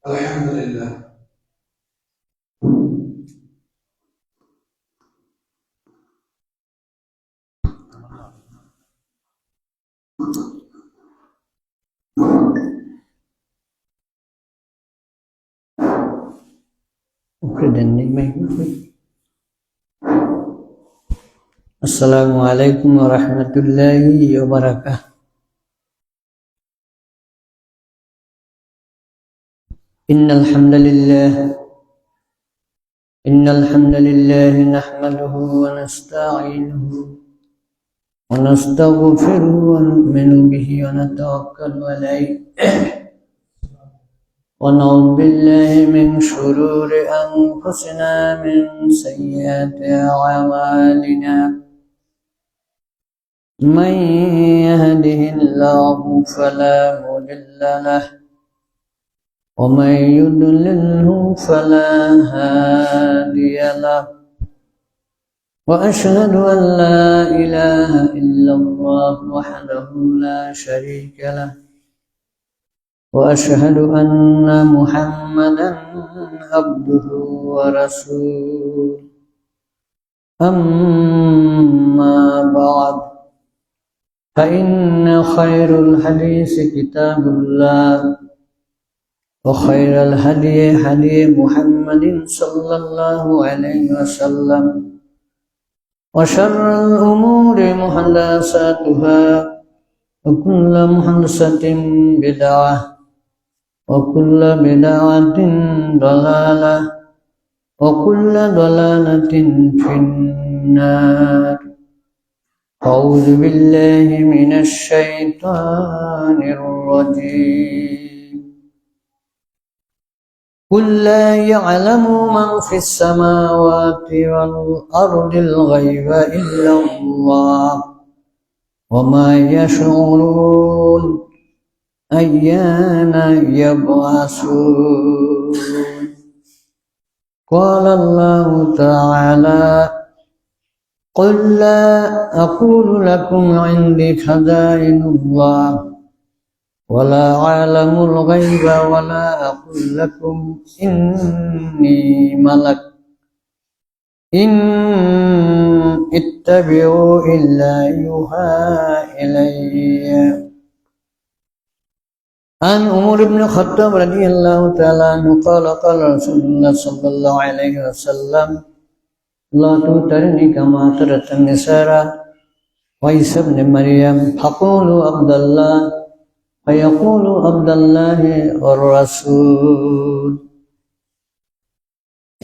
Alhamdulillah. Assalamualaikum warahmatullahi wabarakatuh. Innal hamdalillah nahmaduhu wa nasta'inuhu wa nastaghfiruhu wa nu'minu bihi wa natawakkalu alayhi wa na'udzu billahi min shururi anfusina min sayyiati a'malina. من يهده الله فلا مضل له ومن يضلله فلا هادي له وأشهد أن لا إله إلا الله وحده لا شريك له وأشهد أن محمدا عبده ورسوله أما بعد فإن خير الحديث كتاب الله وخير الهدي هدي محمد صلى الله عليه وسلم وشر الأمور محدثاتها وكل محدثة بدعة وكل بدعة ضلالة وكل ضلالة في النار. أعوذ بالله من الشيطان الرجيم. قل لا يعلم من في السماوات والأرض الغيب إلا الله وما يشعرون أيان يبعثون. قال الله تعالى قل لا أقول لكم عندي خزائن الله ولا أعلم الغيب ولا أقول لكم إني ملك إن اتبعوا إلا يوحى إلي. عن عمر بن الخطاب رضي الله تعالى عنه قال قال رسول الله صلى الله عليه وسلم لا تطرني كما طرت النسارى وعيسى ابن مريم فقولوا عبد الله فيقول عبد الله والرسول.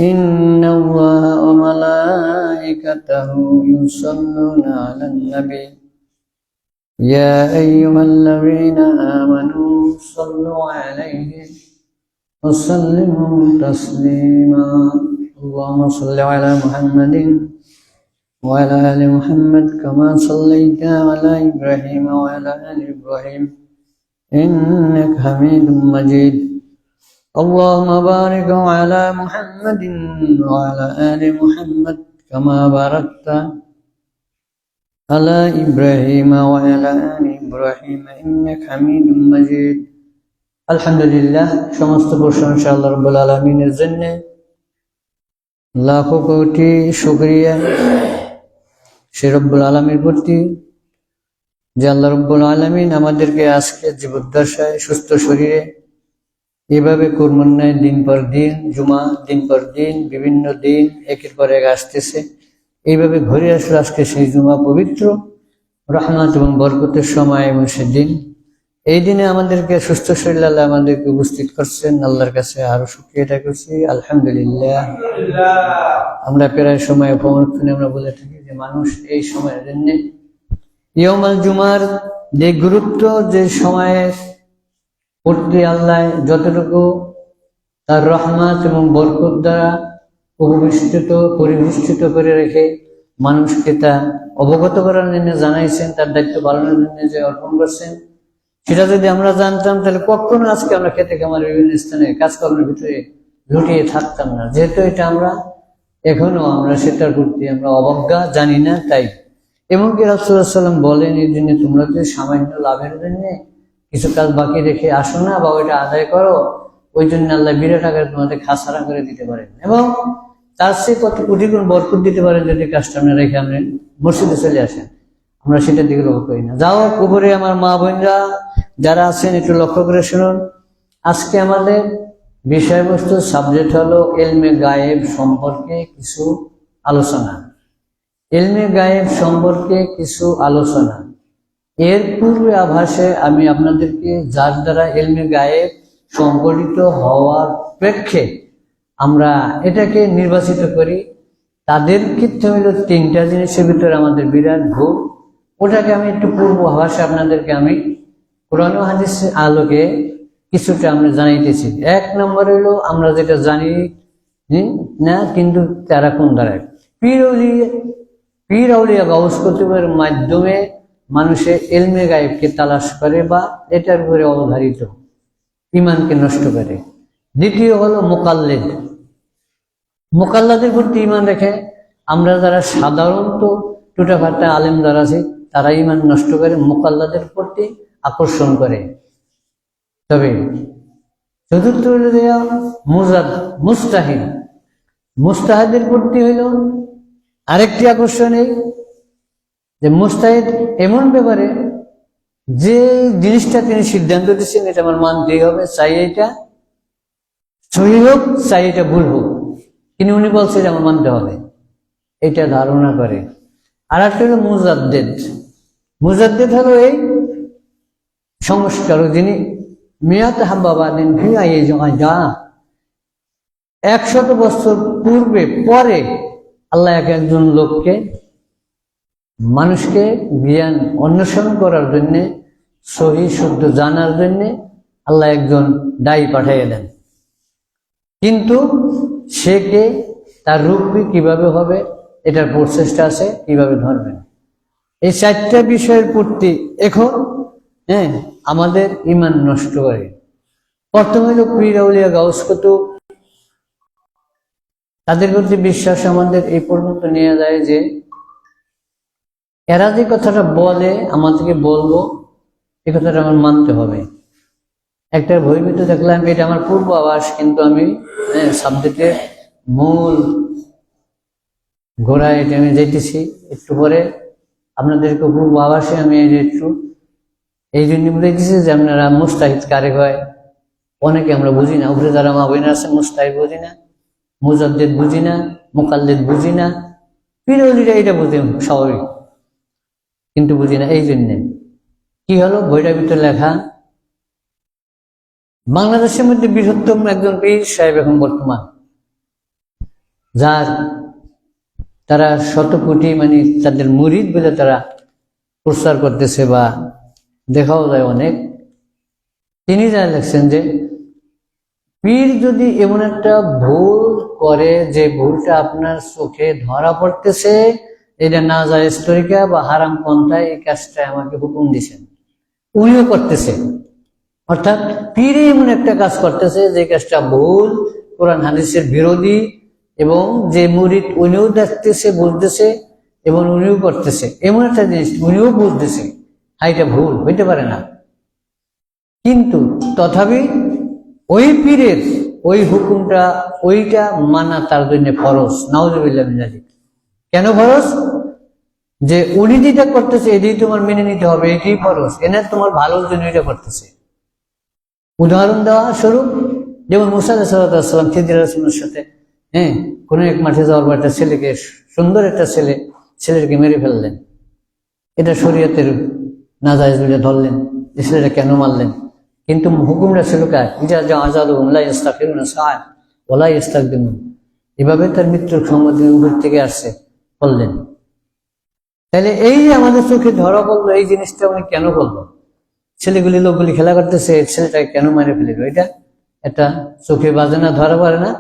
إن الله وملائكته يصلون على النبي يا أيها الذين آمنوا صلوا عليه وسلموا تسليما. اللهم صل على محمد وعلى آل محمد كما صليت على إبراهيم وعلى آل إبراهيم إنك حميد مجيد. اللهم بارك على محمد وعلى آل محمد كما باركت على إبراهيم وعلى آل إبراهيم إنك حميد مجيد. আলহামদুলিল্লাহ, সমস্ত প্রশংসা আল্লাহ রাব্বুল আলামিনের জন্য, লাখো কোটি শুকরিয়া সে রব্বুল আলামিনের প্রতি যে আল্লাহ রাব্বুল আলামিন আমাদেরকে আজকে জীবদ্দশায় সুস্থ শরীরে এভাবে কর্মন্যায় দিন পর দিন, জুমা দিন পর দিন, বিভিন্ন দিন একের পর এক আসতেছে, এইভাবে ঘুরে আসলে আজকে সেই জুমা পবিত্র রহমত এবং বরকতের সময় এবং সেদিন এই দিনে আমাদেরকে সুস্থ শরীর আল্লাহ আমাদেরকে উপস্থিত করছেন, আল্লাহর কাছে আরো শুকরিয়া আদায় করছি, আলহামদুলিল্লাহ। আমরা প্রায় সময় উপমর্থনে আমরা বলে থাকি যে মানুষ এই সময়ের জন্য ইয়মাল জুমার যে গুরুত্ব, যে সময়ের প্রতি আল্লাহ যতটুকু তার রহমত এবং বরকত দ্বারা পরিবেষ্টিত করে রেখে মানুষকে তা অবগত করার জন্য জানাইছেন, তার দায়িত্ব পালনের জন্য যে অর্পণ করছেন, সেটা যদি আমরা জানতাম তাহলে কখনো আজকে আমরা খেতে খামার বিভিন্ন স্থানে কাজকর্মের ভিতরে লুটিয়ে থাকতাম না। যেহেতু এটা আমরা এখনো সেটার প্রতি আমরা অবজ্ঞা জানি না, তাই এমনকি রাসূলুল্লাহ সাল্লাল্লাহু আলাইহি ওয়াসাল্লাম বলেন, এই জন্য তোমরা যদি সামান্য লাভের জন্য কিছু কাজ বাকি রেখে আসো না বা ওইটা আদায় করো, ওই জন্য আল্লাহ বিরাট আকারে তোমাদের খাসারা করে দিতে পারেন এবং তার চেয়ে কত কোটি গুণ বরকত দিতে পারেন যদি কাজটা আমরা রেখে আমরা মসজিদে চলে আসেন। আমরা সেটার দিকে লক্ষ্য করি না। যাও কবরে আমার মা বোনরা যারা আছেন একটু লক্ষ্য করে শুনুন। আজকে আমাদের বিষয়বস্তু সাবজেক্ট হলো ইলমে গায়েব সম্পর্কে কিছু আলোচনা। ইলমে গায়েব সম্পর্কে কিছু আলোচনা। এর পূর্বে আভাসে আমি আপনাদেরকে যার দ্বারা ইলমে গায়েব সংগঠিত হওয়ার প্রেক্ষে আমরা এটাকে নির্বাচিত করি, তাদের ক্ষেত্রে হইল তিনটা জিনিসের ভিতরে আমাদের বিরাট ভুল। ওটাকে আমি একটু পূর্ব আভাসে আপনাদেরকে আমি কোরআন ও হাদিসের আলোকে কিছুটা আমরা জানাইতেছি। এক নম্বর হইল আমরা যেটা জানি না কিন্তু তারা কোন দ্বারা পীর আউলিয়া গাউস কুতুবের মাধ্যমে মানুষের ইলমে গায়েবকে তালাশ করে বা এটার উপরে অবধারিত ইমানকে নষ্ট করে। দ্বিতীয় হলো মুকাল্লিদ। মুকাল্লাদের প্রতি ইমান রেখে আমরা যারা সাধারণত টুটাফাটা আলেম যারা আছে তারা ইমান নষ্ট করে, মুকাল্লাদের প্রতি আকর্ষণ করে। তবে চতুর্থ হইল মুস্তাহিদ। মুস্তাহিদের প্রতি হইল আরেকটি আকর্ষণ, এই যে মুস্তাহিদ এমন ব্যাপারে যে জিনিসটা তিনি সিদ্ধান্ত দিচ্ছেন এটা আমার মানতেই হবে, চাই এটা সহি হোক চাই এটা ভুল হোক, কিন্তু উনি বলছে এটা আমার মানতে হবে, এটা ধারণা করে। আর একটা হলো মুজাদ্দেদ। মুজাদ্দেদ হলো এই সংস্কারক, যিনি মিয়াত হাব্বাবাদিন ভিআই যা 100 বছর পূর্বে পরে আল্লাহ একজন লোককে মানুষকে জ্ঞান অন্বেষণ করার জন্য, সহি শুদ্ধ জানার জন্য আল্লাহ একজন দায়ী পাঠিয়ে দেন। কিন্তু সে কে, তার রূপ কিভাবে হবে, এটার প্রচেষ্টা আছে, কিভাবে ধরবেন, এই চারটা বিষয়ের প্রতি এখন আমাদের ইমান নষ্ট করে। প্রথম হইল পীর আউলিয়া গাউস কুতুব, তাদের প্রতি বিশ্বাস আমাদের এই পর্যন্ত নিয়ে যায় যে এরা যে কথাটা বলে আমাদেরকে বলবো, এই কথাটা আমার মানতে হবে। একটা ভয়ভীত দেখলাম, এটা আমার পূর্ব আভাস, কিন্তু আমি সাবজেক্টের মূল গোড়ায় এটা আমি যাইতেছি একটু পরে আপনাদেরকে পূর্ব আভাসে আমি একটু এই জন্য বলেছি যে আপনারা মুস্তাহিদ কারে হয় অনেকে আমরা বুঝি না। উপরে যারা মা বোনেরা আছেন মুস্তাহিদ বুঝি না, মুজাদ্দিদ বুঝি না, মুকাল্লিদ বুঝি না, পীর আউলিয়া এটা বুঝি স্বাভাবিক, কিন্তু বুঝি না। এই জন্যে কি হলো, বইটার ভিতরে লেখা বাংলাদেশের মধ্যে বৃহত্তম একজন পীর সাহেব এখন বর্তমান, যার তারা 100 কোটি তাদের মুরিদ বলে তারা প্রচার করতেছে বা দেখাও যায় অনেক। তিনি যা লেখছেন যে পীর যদি এমন একটা ভুল করে যে ভুলটা আপনার চোখে ধরা পড়তেছে, এটা না জায়েজ তরিকা বা হারাম পন্থায় এই কাজটা আমাকে হুকুম দিছেন, উনিও করতেছে। অর্থাৎ পীরে এমন একটা কাজ করতেছে যে কাজটা ভুল, কোরআন হাদিসের বিরোধী, এবং যে মুরিদ উনিও দেখতেছে, বুঝতেছে এবং উনিও করতেছে এমন একটা জিনিস, উনিও বুঝতেছে হ্যাঁ এটা ভুল হইতে পারে না, কিন্তু তথাপি ওই পীরের ওই হুকুমটা ওইটা মানা তার জন্য ফরজ। নাউজুবিল্লাহ মিন যালিক। কেন ফরজ? যে উনি যেটা করতেছে এটাই তোমার মেনে নিতে হবে, এটাই ফরজ, এনে তোমার ভালোর জন্য এটা করতেছে। উদাহরণ দেওয়া স্বরূপ, যেমন মুসা আলাইহিস সালাম খিদির রাসূলের সাথে কোন এক মাঠে যাওয়ার পর একটা ছেলেকে, সুন্দর একটা ছেলেকে মেরে ফেললেন, এটা শরীয়তের নাজায়েজ বলে ধরলেন। যে ছেলেটা কেন মারলেন, কিন্তু হুকুমটা ছিল কার, ইজা আযালুহুম লা ইস্তাখিরুনা সাআত ওয়া লা ইস্তাকদিমুন, এভাবে তার মৃত্যুর সম্মতি উপর থেকে আসছে বললেন। তাহলে এই যে আমাদের চোখে ধরা পড়লো এই জিনিসটা উনি কেন করলো, ছেলেগুলি লোকগুলি খেলা করতেছে, ছেলেটাকে কেন মারে ফেলিল, এটা একটা চোখে বাজে না, ধরা পড়ে না?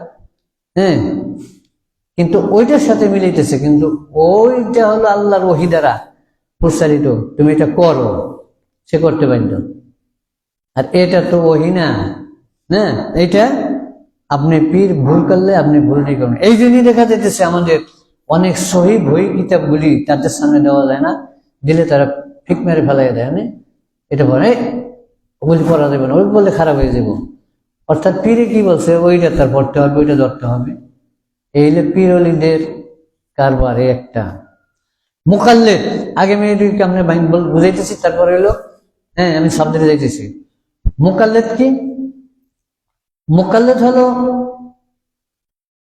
হ্যাঁ, কিন্তু ওইটার সাথে মিলাইতেছে, কিন্তু ওইটা হলো আল্লাহর ওহী দ্বারা প্রচারিত, তুমি এটা করো, সে করতে বাধ্য। আর এটা তো ওহী না, না, এটা আপনি পীর ভুল করলে আপনি ভুলই করুন। এই জন্যই দেখা যেতেছে আমাদের অনেক সহি বই কিতাবগুলি তাদের সামনে দেওয়া যায় না, দিলে তারা ঠিক মেরে ফেলাই দেয় না, এটা বলে ওগুলি পড়া যাবে না, ওই বললে খারাপ হয়ে যাব। অর্থাৎ পীরে কি বলছে ওইটা তার পড়তে হবে, ওইটা ধরতে হবে। এই হলো পীর ওলিদের কারবারে একটা মুকাল্লিদ। আগে মেয়েটিকে আমরা বুঝাইতেছি, তারপরে হলো হ্যাঁ আমি শব্দে যাইতেছি। মুকাল্লিদ কি? মুকাল্লিদ হলো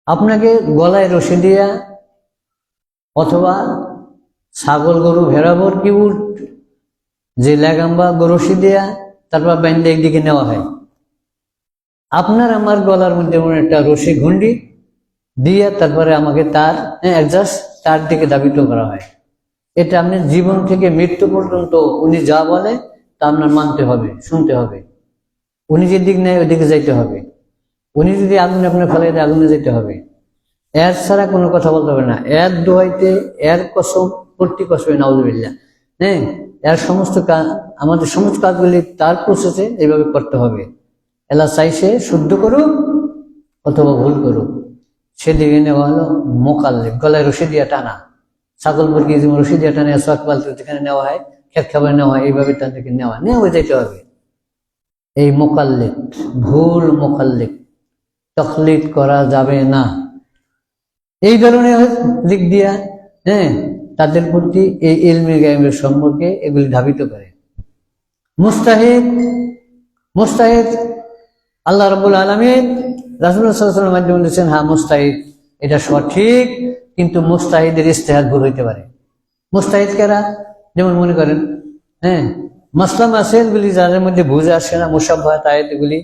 আপনাকে গলায় রশি দিয়া অথবা ছাগল গরু ভেড়াবর কি উঠ যে লেগাম্বা রশি দিয়া তারপর বাইন্দা একদিকে নেওয়া হয়। আপনার আমার গলার মধ্যে একটা রশি ঘুন্ডি দিয়ে তারপরে আমাকে তার অ্যাডজাস্ট তার দিকে দাবিত করা হয়। এটা আপনার জীবন থেকে মৃত্যু পর্যন্ত উনি যা বলে তা আপনার মানতে হবে, শুনতে হবে। উনি যে দিক নেয় ওইদিকে যাইতে হবে। উনি যদি আগুনে আপনার ফেলাই দেয় আগুনে যেতে হবে। এর ছাড়া কোনো কথা বলতে হবে না। এর দোয়াইতে এর কসম প্রতি কসমে নাউজুবিল্লাহ, হ্যাঁ, এর সমস্ত কাজ আমাদের সমস্ত কাজগুলি তার প্রসেসে এইভাবে করতে হবে। এলা চাইছে শুদ্ধ করুক অথবা ভুল করুক, সেদিকে নেওয়া হলো মোকাল্লিদ। গলায় রশি দিয়া টানা, ছাগল মুরগি যেমন রশি দিয়া টানা, সোয়াক পালতে যেখানে নেওয়া হয়, খেত খাবার নেওয়া হয়, এইভাবে তাদেরকে নেওয়া যেতে হবে। এই মোকাল্লিদ ভুল, মোকাল্লিদ তকলিদ করা যাবে না। এই ধরনের দিক দিয়া হ্যাঁ তাদের প্রতি এই ইলমে গায়বের সম্পর্কে এগুলি ধাবিত করে। মুস্তাহিদ, মুস্তাহিদ আল্লাহ রাব্বুল আলামিন রাসূলুল্লাহ সাল্লাল্লাহু আলাইহি ওয়াসাল্লামের মাধ্যমে বলেছেন, হ্যাঁ মুস্তাহিদ এটা সঠিক, কিন্তু মুস্তাহিদের ইজতিহাদ ভুল হইতে পারে। মুস্তাহিদ কারা? যেমন মনে করেন হ্যাঁ মাসলা মাসাইলগুলি যাদের মধ্যে বুঝে আসে না, মুশাব্বাহাত আয়াতগুলি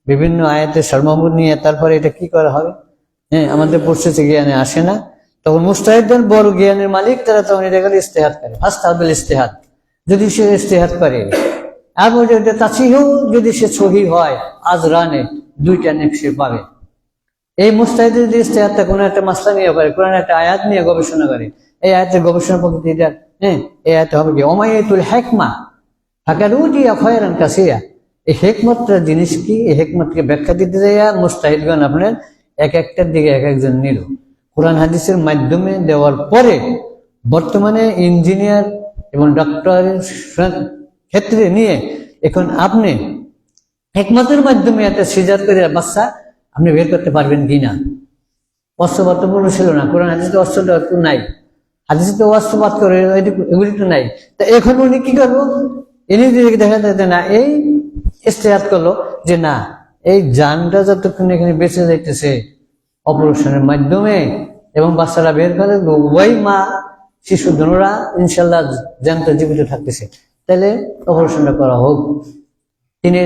বিভিন্ন আয়াতের সর্বমূল নিয়ে তারপরে এটা কি করা হবে, হ্যাঁ আমাদের প্রসেসে জ্ঞানে আসে না, তখন মুস্তাহিদদের বড় জ্ঞানের মালিক তারা তখন এটা করে ইজতিহাদ করে। ফাস্তাহাবুল ইজতিহাদ, যদি সে ইজতিহাদ করে এবং তাসহিহ যদি সে সহিহ হয় আজরানে দুইটা নেক সে পাবে। এই মুস্তাহিদ যদি ইজতিহাদটা কোনো একটা মাসলা নিয়ে করে, কোরআন একটা আয়াত নিয়ে গবেষণা করে, এই আয়াতের গবেষণা প্রকৃতিটা হ্যাঁ এই আয়াতে হবে কি ওমাইয়াতুল হিকমা ফাকারুদিয়া খায়রান কাসিরা। এই হিকমতটা জিনিস কি, এই হিকমতকে ব্যাখ্যা দিতে যাইয়া মুস্তাহিদগণ আপনার এক একটার দিকে এক একজন নিল। কোরআন হাদিসের মাধ্যমে দেওয়ার পরে বর্তমানে ইঞ্জিনিয়ার এবং ডক্টরের ক্ষেত্রে নিয়ে এখন আপনি হিকমতের মাধ্যমে একটা সিজার করে বাচ্চা আপনি বের করতে পারবেন কিনা। অস্ত্রপাতপূর্ণ ছিল না, কোরআন হাদিসে অস্ত্রটা নাই, হাদিসে তো অস্ত্রপাত করে এগুলি তো নাই। তা এখন উনি কি করবো, এনে দেখা যাচ্ছে না এই ইজতিহাদ করলো যে না এই জানটা যতক্ষণ এখানে বেঁচে যাইতেছে অপারেশনের মাধ্যমে এবং বাচ্চারা বের করে ওই মা শিশু ধনুরা ইনশাল্লাহ জ্যান্ত জীবিত থাকতেছে, তাহলে অপারেশনটা করা হোক। তিনি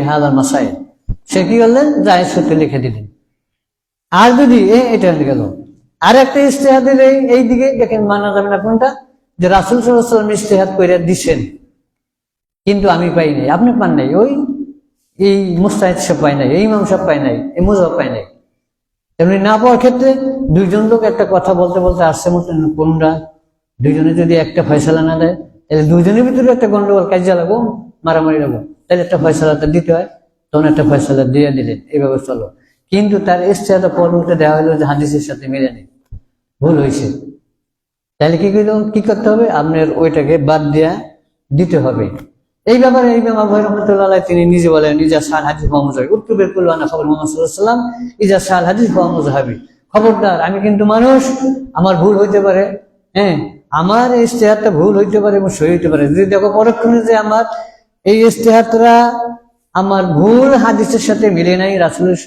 হালাল মাসাইল সে কি করলেন, জায়েজ সূত্রে লিখে দিলেন। আর যদি এটা গেল আর একটা ইজতিহাদ দিলে এই দিকে দেখেন মানা যাবে না কোনটা, যে রাসূল সাল্লাল্লাহু আলাইহি ওয়াসাল্লাম ইজতিহাদ করে দিচ্ছেন কিন্তু আমি পাই নাই, আপনি পান নাই, ওই এই মুস্তাহিদ সব পাই নাই, এই ইমাম সব পাই নাই, এই মুজাব পাই নাই। তেমনি না পাওয়ার ক্ষেত্রে দুইজন লোক একটা কথা বলতে বলতে আসছে মতন কোনটা, দুইজনে যদি একটা ফয়সালা না দেয় তাহলে দুইজনের ভিতরে একটা গন্ডগোল কাজিয়া লাগবো, মারামারি লাগবো, তাহলে একটা ফয়সালাটা দিতে হয়, তখন একটা ফয়সালা দিয়ে দিলেন, এইভাবে চলো। কিন্তু তার ইজতিহাদ পরবর্তীতে দেওয়া হলো যে হাদিসের সাথে মিলে নেই, ভুল হয়েছে, তাহলে কি করতে হবে, আপনার ওইটাকে বাদ দিয়া দিতে হবে। এই ব্যাপারে ইমাম আবু হানিফা রাহমাতুল্লাহ আলাইহি তিনি নিজে বলেন, ইজা সাল হাদিস ওয়া মুজাহিব উত্তুবের কুলওয়ানা খবর মুহাম্মদ সাল্লাল্লাহু আলাইহি ওয়াসাল্লাম ইজা সাল হাদিস ওয়া মুজাহিবি, খবরদার আমি কিন্তু মানুষ, আমার ভুল হইতে পারে, হ্যাঁ আমার এই ইজতিহাদটা ভুল হইতে পারে এবং সহি হইতে পারে। যদি দেখো পরক্ষণে যে আমার এই ইজতিহাদটা আমার ভুল হাদিসের সাথে মিলে নাই, রাসূলের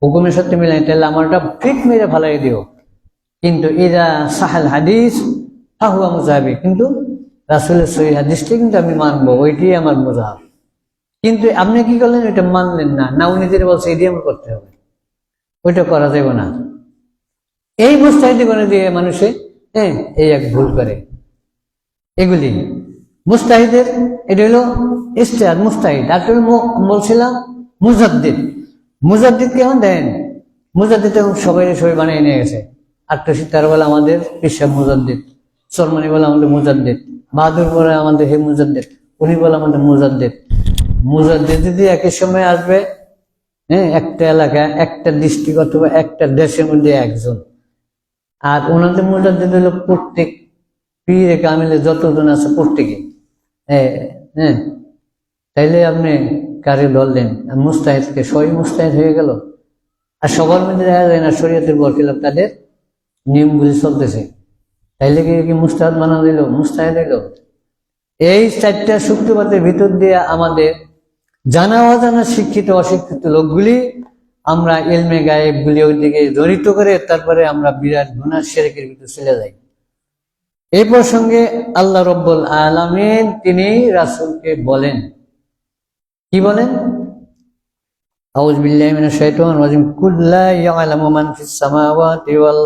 হুকুমের সাথে মিলে নাই, তাহলে আমারটা ঠিক মেরে ফেলাই দিও। কিন্তু ইজা সাহাল হাদিস ফাহুয়া মুজাহিবি, কিন্তু রাসূলের সহিহ হাদিসটা কিন্তু আমি মানবো, ওইটাই আমার মাযহাব। কিন্তু আপনি কি করলেন? এটা মানলেন না, না উনি যেটা বলছে এটাই আমার করতে হবে, ওইটা করা যাবে না। এই মুস্তাহিদি করে দিয়ে মানুষে এই এক ভুল করে। এগুলি মুস্তাহিদের, এটা হলো ইজতিহাদ মুস্তাহিদ। আর বলছিলাম মুজাদ্দিদ। মুজাদ্দিদ কেমন দেন? মুজাদ্দিদ সবাই বানিয়ে নিয়ে গেছে। 88 বলে আমাদের পিসাব মুজাদ্দিদ, সরমানি বলে আমাদের মুজাদ্দিদ, বাহাদুর বলে আমাদের হে মুজাদ্দিদ, উনি বলে আমাদের মুজাদ্দিদ। মুজাদ্দিদ যদি একই সময় আসবে একটা এলাকায়, একটা ডিস্ট্রিক্ট অথবা একটা দেশের মধ্যে একজন, আর ওনাদের মুজাদ্দিদ হলো প্রত্যেক পীরে কামিলে যতজন আছে প্রত্যেকে। তাইলে আপনি কারে ধরলেন? মুস্তাহিদকে সহি মুস্তাহিদ হয়ে গেল। আর সবার মধ্যে দেখা যায় না শরীয়তের বরখিলাফ তাদের নিয়মগুলি চলতেছে, তাইলে কি মুস্তাহিদ মানা দিল? মুস্তাহিদ হইল? এই 4টা সূত্রপাতের ভিতর দিয়ে আমাদের জানা অজানা, শিক্ষিত অশিক্ষিত লোকগুলি আমরা ইলমে গায়েব গুলি ওই দিকে জড়িত করে তারপরে আমরা বিরাট গুনাহ শিরকের ভিতর চলে যাই। এই প্রসঙ্গে আল্লাহ রব্বুল আলামিন তিনি রাসূলকে বলেন, কি বলেন? আউযু বিল্লাহি মিনাশ শাইতানির রাজিম। কুল লা ইয়ালামু মান ফিস সামাওয়াতি ওয়াল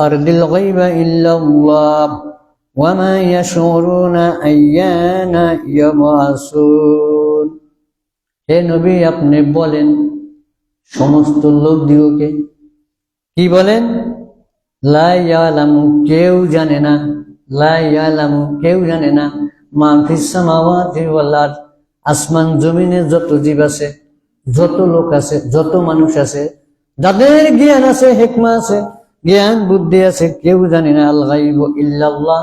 আরদিল গায়বা ইল্লাল্লাহ ওয়া মা ইয়াশউরুনা আইয়ানা ইয়াবআসুন। হে নবী, আপনি বলেন সমস্ত লোকদিগকে, কি বলেন? লা ইয়ালামু, কেউ জানে না, লা ইয়ালামু, কেউ জানে না, মা ফিস সামাওয়াতি ওয়াল আরদ, আসমান জমিনে যত জীব আছে, যত লোক আছে, যত মানুষ আছে, যাদের জ্ঞান আছে, হিকমা আছে, জ্ঞান বুদ্ধি আছে, কেউ জানে না। আল গায়বু ইল্লাল্লাহ,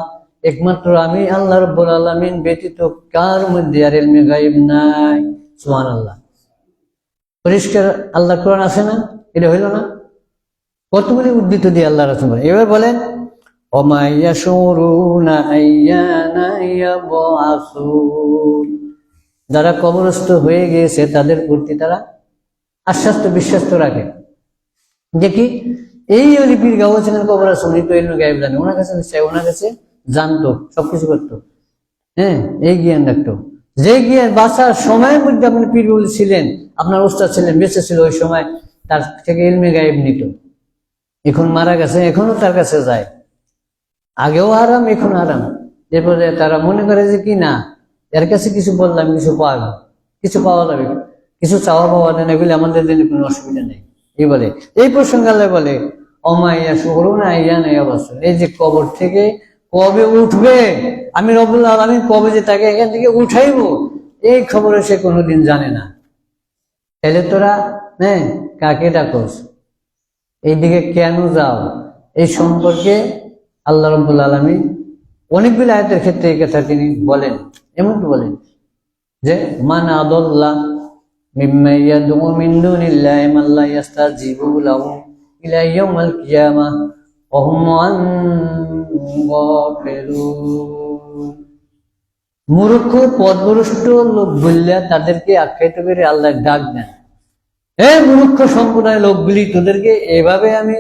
একমাত্র আমি আল্লাহ রাব্বুল আলামিন ব্যতীত কার মধ্যে আর ইলমে গায়ব নাই। সুবহানাল্লাহ। পরিষ্কার আল্লাহ কোরআন আছে না? এটা হইল না? কতগুলি উদ্ধৃত দিয়ে আল্লাহ রাসূল বলেন। এবার বলেন ওমা ইয়াশুরুনা আইয়ানা ইয়াবআসুন, যারা কবরস্থ হয়ে গিয়েছে তাদের প্রতি তারা আশ্বাস্ত বিশ্বাস্ত রাখে যে কি এই অলিপির গাওয়া ছিলেন কবর আছে, উনি তো ইলমে গায়েব জানে, ওনার কাছে চাই, ওনার কাছে জানতো, সবকিছু করতো, এই জ্ঞান রাখতো। যে জ্ঞান বাঁচার সময়ের মধ্যে আপনি পীর ছিলেন, আপনার ওস্তাদ ছিলেন, বেঁচে ছিল ওই সময়, তার থেকে ইলমে গায়েব নিত। এখন মারা গেছে, এখনো তার কাছে যায়, আগেও আরাম এখন আরাম। এরপরে তারা মনে করে যে কি না এর কাছে কিছু বললাম কিছু পাওয়া, কিছু পাওয়া যাবে, কিছু চাওয়া পাওয়া যায় না, এগুলি আমাদের জন্য কোনো অসুবিধা নেই। এই বলে এই প্রসঙ্গে আল্লাহ বলে অমাইয়া শুকরুনা আইয়ানা ইয়াবআসুন, এই যে কবর থেকে কবে উঠবে, আমি রব্বুল আলামিন কবে যে তাকে এখান থেকে উঠাইবো, এই খবরে সে কোনোদিন জানে না। তাহলে তোরা কাকে ডাকস, এইদিকে কেন যাও? এই সম্পর্কে আল্লাহ রাব্বুল আলামিন অনেকগুলো আয়াতের ক্ষেত্রে এই কথা তিনি বলেন। এমনকি বলেন যে মান আদাল্লা মিম্মা ইয়াদউ মিন দুনিল্লাহি মান লা ইস্তাজিবু লাহু ইলা ইয়াউমিল কিয়ামাহ ওয়া হুম আন গাফিলুন। মূর্খ পথভ্রষ্ট লোক বললে তাদেরকে আখ্যায়িত করে আল্লাহ ডাক দেন, মূর্খ সম্প্রদায় লোকগুলি, তোদেরকে এভাবে আমি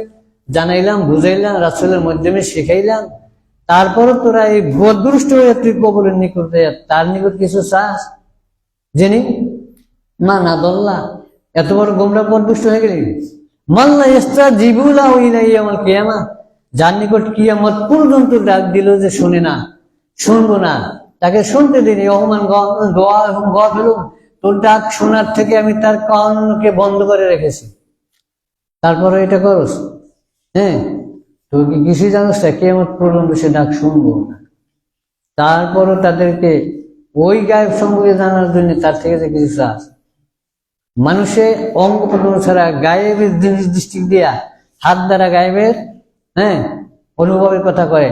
জানাইলাম, বুঝাইলাম, রাসূলের মাধ্যমে শিখাইলাম, তারপরও তোরা এই পথভ্রষ্ট হয়ে তুই কবরের নিকট তার নিকট কিছু চাস? জেনি মা না দল্লা, এত বড় গোমরা পথভ্রষ্ট হয়ে গেলি। মাল্লা ইস্তাজিবু লাহু ইলা ইয়াউমিল কিয়ামাহ, যার নিকট কিয়ামত পর্যন্ত ডাক দিল যে শুনে না, শুনবো না, তাকে শুনতে দিনি। অহমান গাফিলুন, তোর ডাক শোনার থেকে আমি তার কানকে বন্ধ করে রেখেছি, তারপরে এটা করস? তুই কি কিছু জানিস না কিয়ামত পর্যন্ত সে ডাক শুনবো না। তারপরও তাদেরকে ওই গায়েব সম্পর্কে জানার জন্য তার থেকে যে কিছু চাস। মানুষে অঙ্গ প্রত্যঙ্গ ছাড়া গায়েবের জিনিস দৃষ্টি দিয়া, হাত দ্বারা গায়েবের অনুভবের কথা কয়,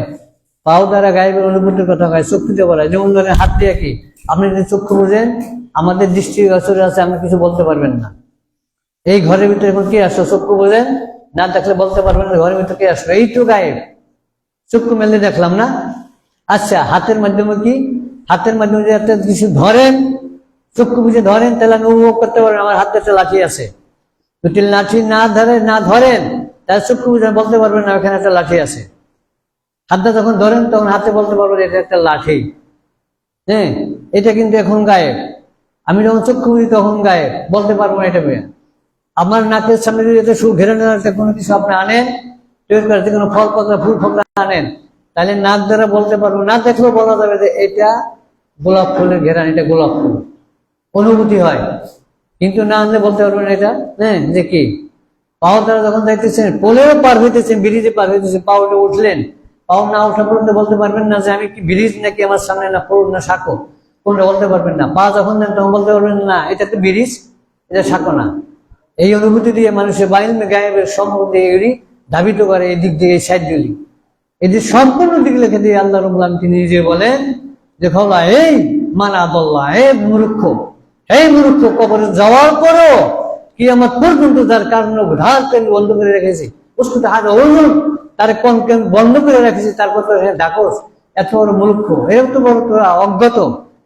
পাও দ্বারা গায়েবের অনুভূতির কথা কয়, চক্ষুতে বলা। যেমন ধরেন হাত দিয়ে কি আপনি যদি চক্ষু বুঝেন, আমাদের দৃষ্টি গোচরে আছে, আপনি কিছু বলতে পারবেন না। এই ঘরের ভিতরে এখন কি আসলো, চক্ষু বুঝেন না, দেখলে বলতে পারবেন না ঘরের ভিতরে কি আসলো, এই তো গায়েব, চক্ষু মেলে দেখলাম না। আচ্ছা, হাতের মাধ্যমে কি, হাতের মাধ্যমে যদি একটা কিছু ধরেন, চক্ষু বুঝে ধরেন, তাহলে আমি অনুভব করতে পারবেন আমার হাতে একটা লাঠি আছে। যদি লাঠি না ধরেন তাহলে চক্ষু বুঝে বলতে পারবেন না ওখানে একটা লাঠি আছে। হাতটা যখন ধরেন তখন হাতে বলতে পারবো এটা একটা লাঠি। হ্যাঁ, এটা কিন্তু এখন গায়েব। আমি যখন চক্ষু বুঝি তখন গায়েব, বলতে পারবো না এটা মেয়ে। আমার নাকের সামনে যদি এটা ঘেরে নেওয়ার একটা কোনো কিছু আপনি আনেন, তৈরি করতে কোনো ফল পাতা ফুল ফল আনেন, তাহলে নাক দ্বারা বলতে পারবো, না দেখলেও বলা যাবে যে এটা গোলাপ ফুলের ঘেরান, এটা গোলাপ ফুল, অনুভূতি হয়। কিন্তু না আনলে বলতে পারবেন এটা হ্যাঁ যে কি। পাও দ্বারা যখন যাইতেছেন, পোলেও পার হইতেছেন, ব্রিজে পার হইতেছেন, পাওটা উঠলেন, পাও না ওঠা পর্যন্ত বলতে পারবেন না যে আমি কি ব্রিজ নাকি আমার সামনে না পোল না সাঁকো, কোনটা বলতে পারবেন না। পা যখন দেন তখন বলতে পারবেন না এটা তো ব্রিজ, এটা সাঁকো না। এই অনুভূতি দিয়ে মানুষের বাইল গায়েবের সম্বন্ধে এগুলি ধাবিত করে, এই দিক দিয়ে এই সাইডগুলি, এটি সম্পূর্ণ দিক লেখে দিয়ে আল্লাহ রাব্বুল আলামিন তিনি নিজে বলেন যে খোলা এই মানা বল্লা, হে মূর্খ, এই মূর্খ, কবরে যাওয়ার পরও কিয়ামত পর্যন্ত যার কারণ ধার কেন বন্ধ করে রেখেছি, উস্কুতে হাত ওজন তার কোন কেন বন্ধ করে রেখেছি, তারপর তো ডাকোস, এত বড় মূর্খ, এত বড় তোরা অজ্ঞত,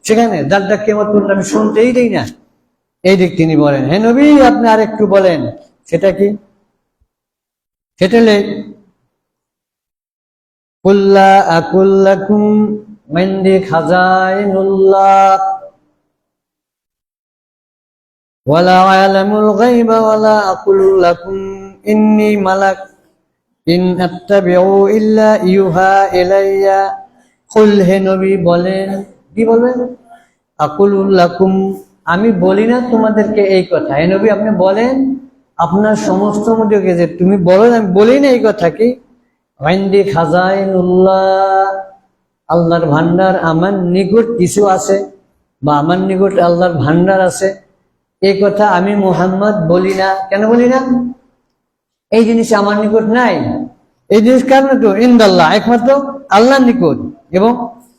সেখানে যার ডাক কিয়ামত পর্যন্ত আমি শুনতেই দেই না। এই দিক তিনি বলেন। হে নবী, আপনি আরেকটু বলেন, সেটা কি? সেটা কুল্লা আকুল্লাকুম মিন্দি খাজাইনুল্লাহ ওয়ালা আ'লামুল গায়বা ওয়ালা আকুলু লাকুম ইন্নী মালাক ইন আত্তাবিউ ইল্লা ইউহা ইলাইয়া। কুল, হে নবী বলেন, কি বলবেন? আকুলু লাকুম, আমি বলি না তোমাদেরকে এই কথা। হে নবী আপনি বলেন আপনার সমস্ত মধ্যে যে তুমি বলেন, আমি বলি না এই কথা কি ইন্দি খাজাইনুল্লাহ, আল্লাহর ভান্ডার আমার নিকট কিছু আছে, বা আমার নিকট আল্লাহর ভান্ডার আছে, এই কথা আমি মুহাম্মদ বলি না। কেন বলি না? এই জিনিস আমার নিকট নাই। এই জিনিস কারণ তো ইনদাল্লাহ, একমাত্র আল্লাহর নিকট। এবং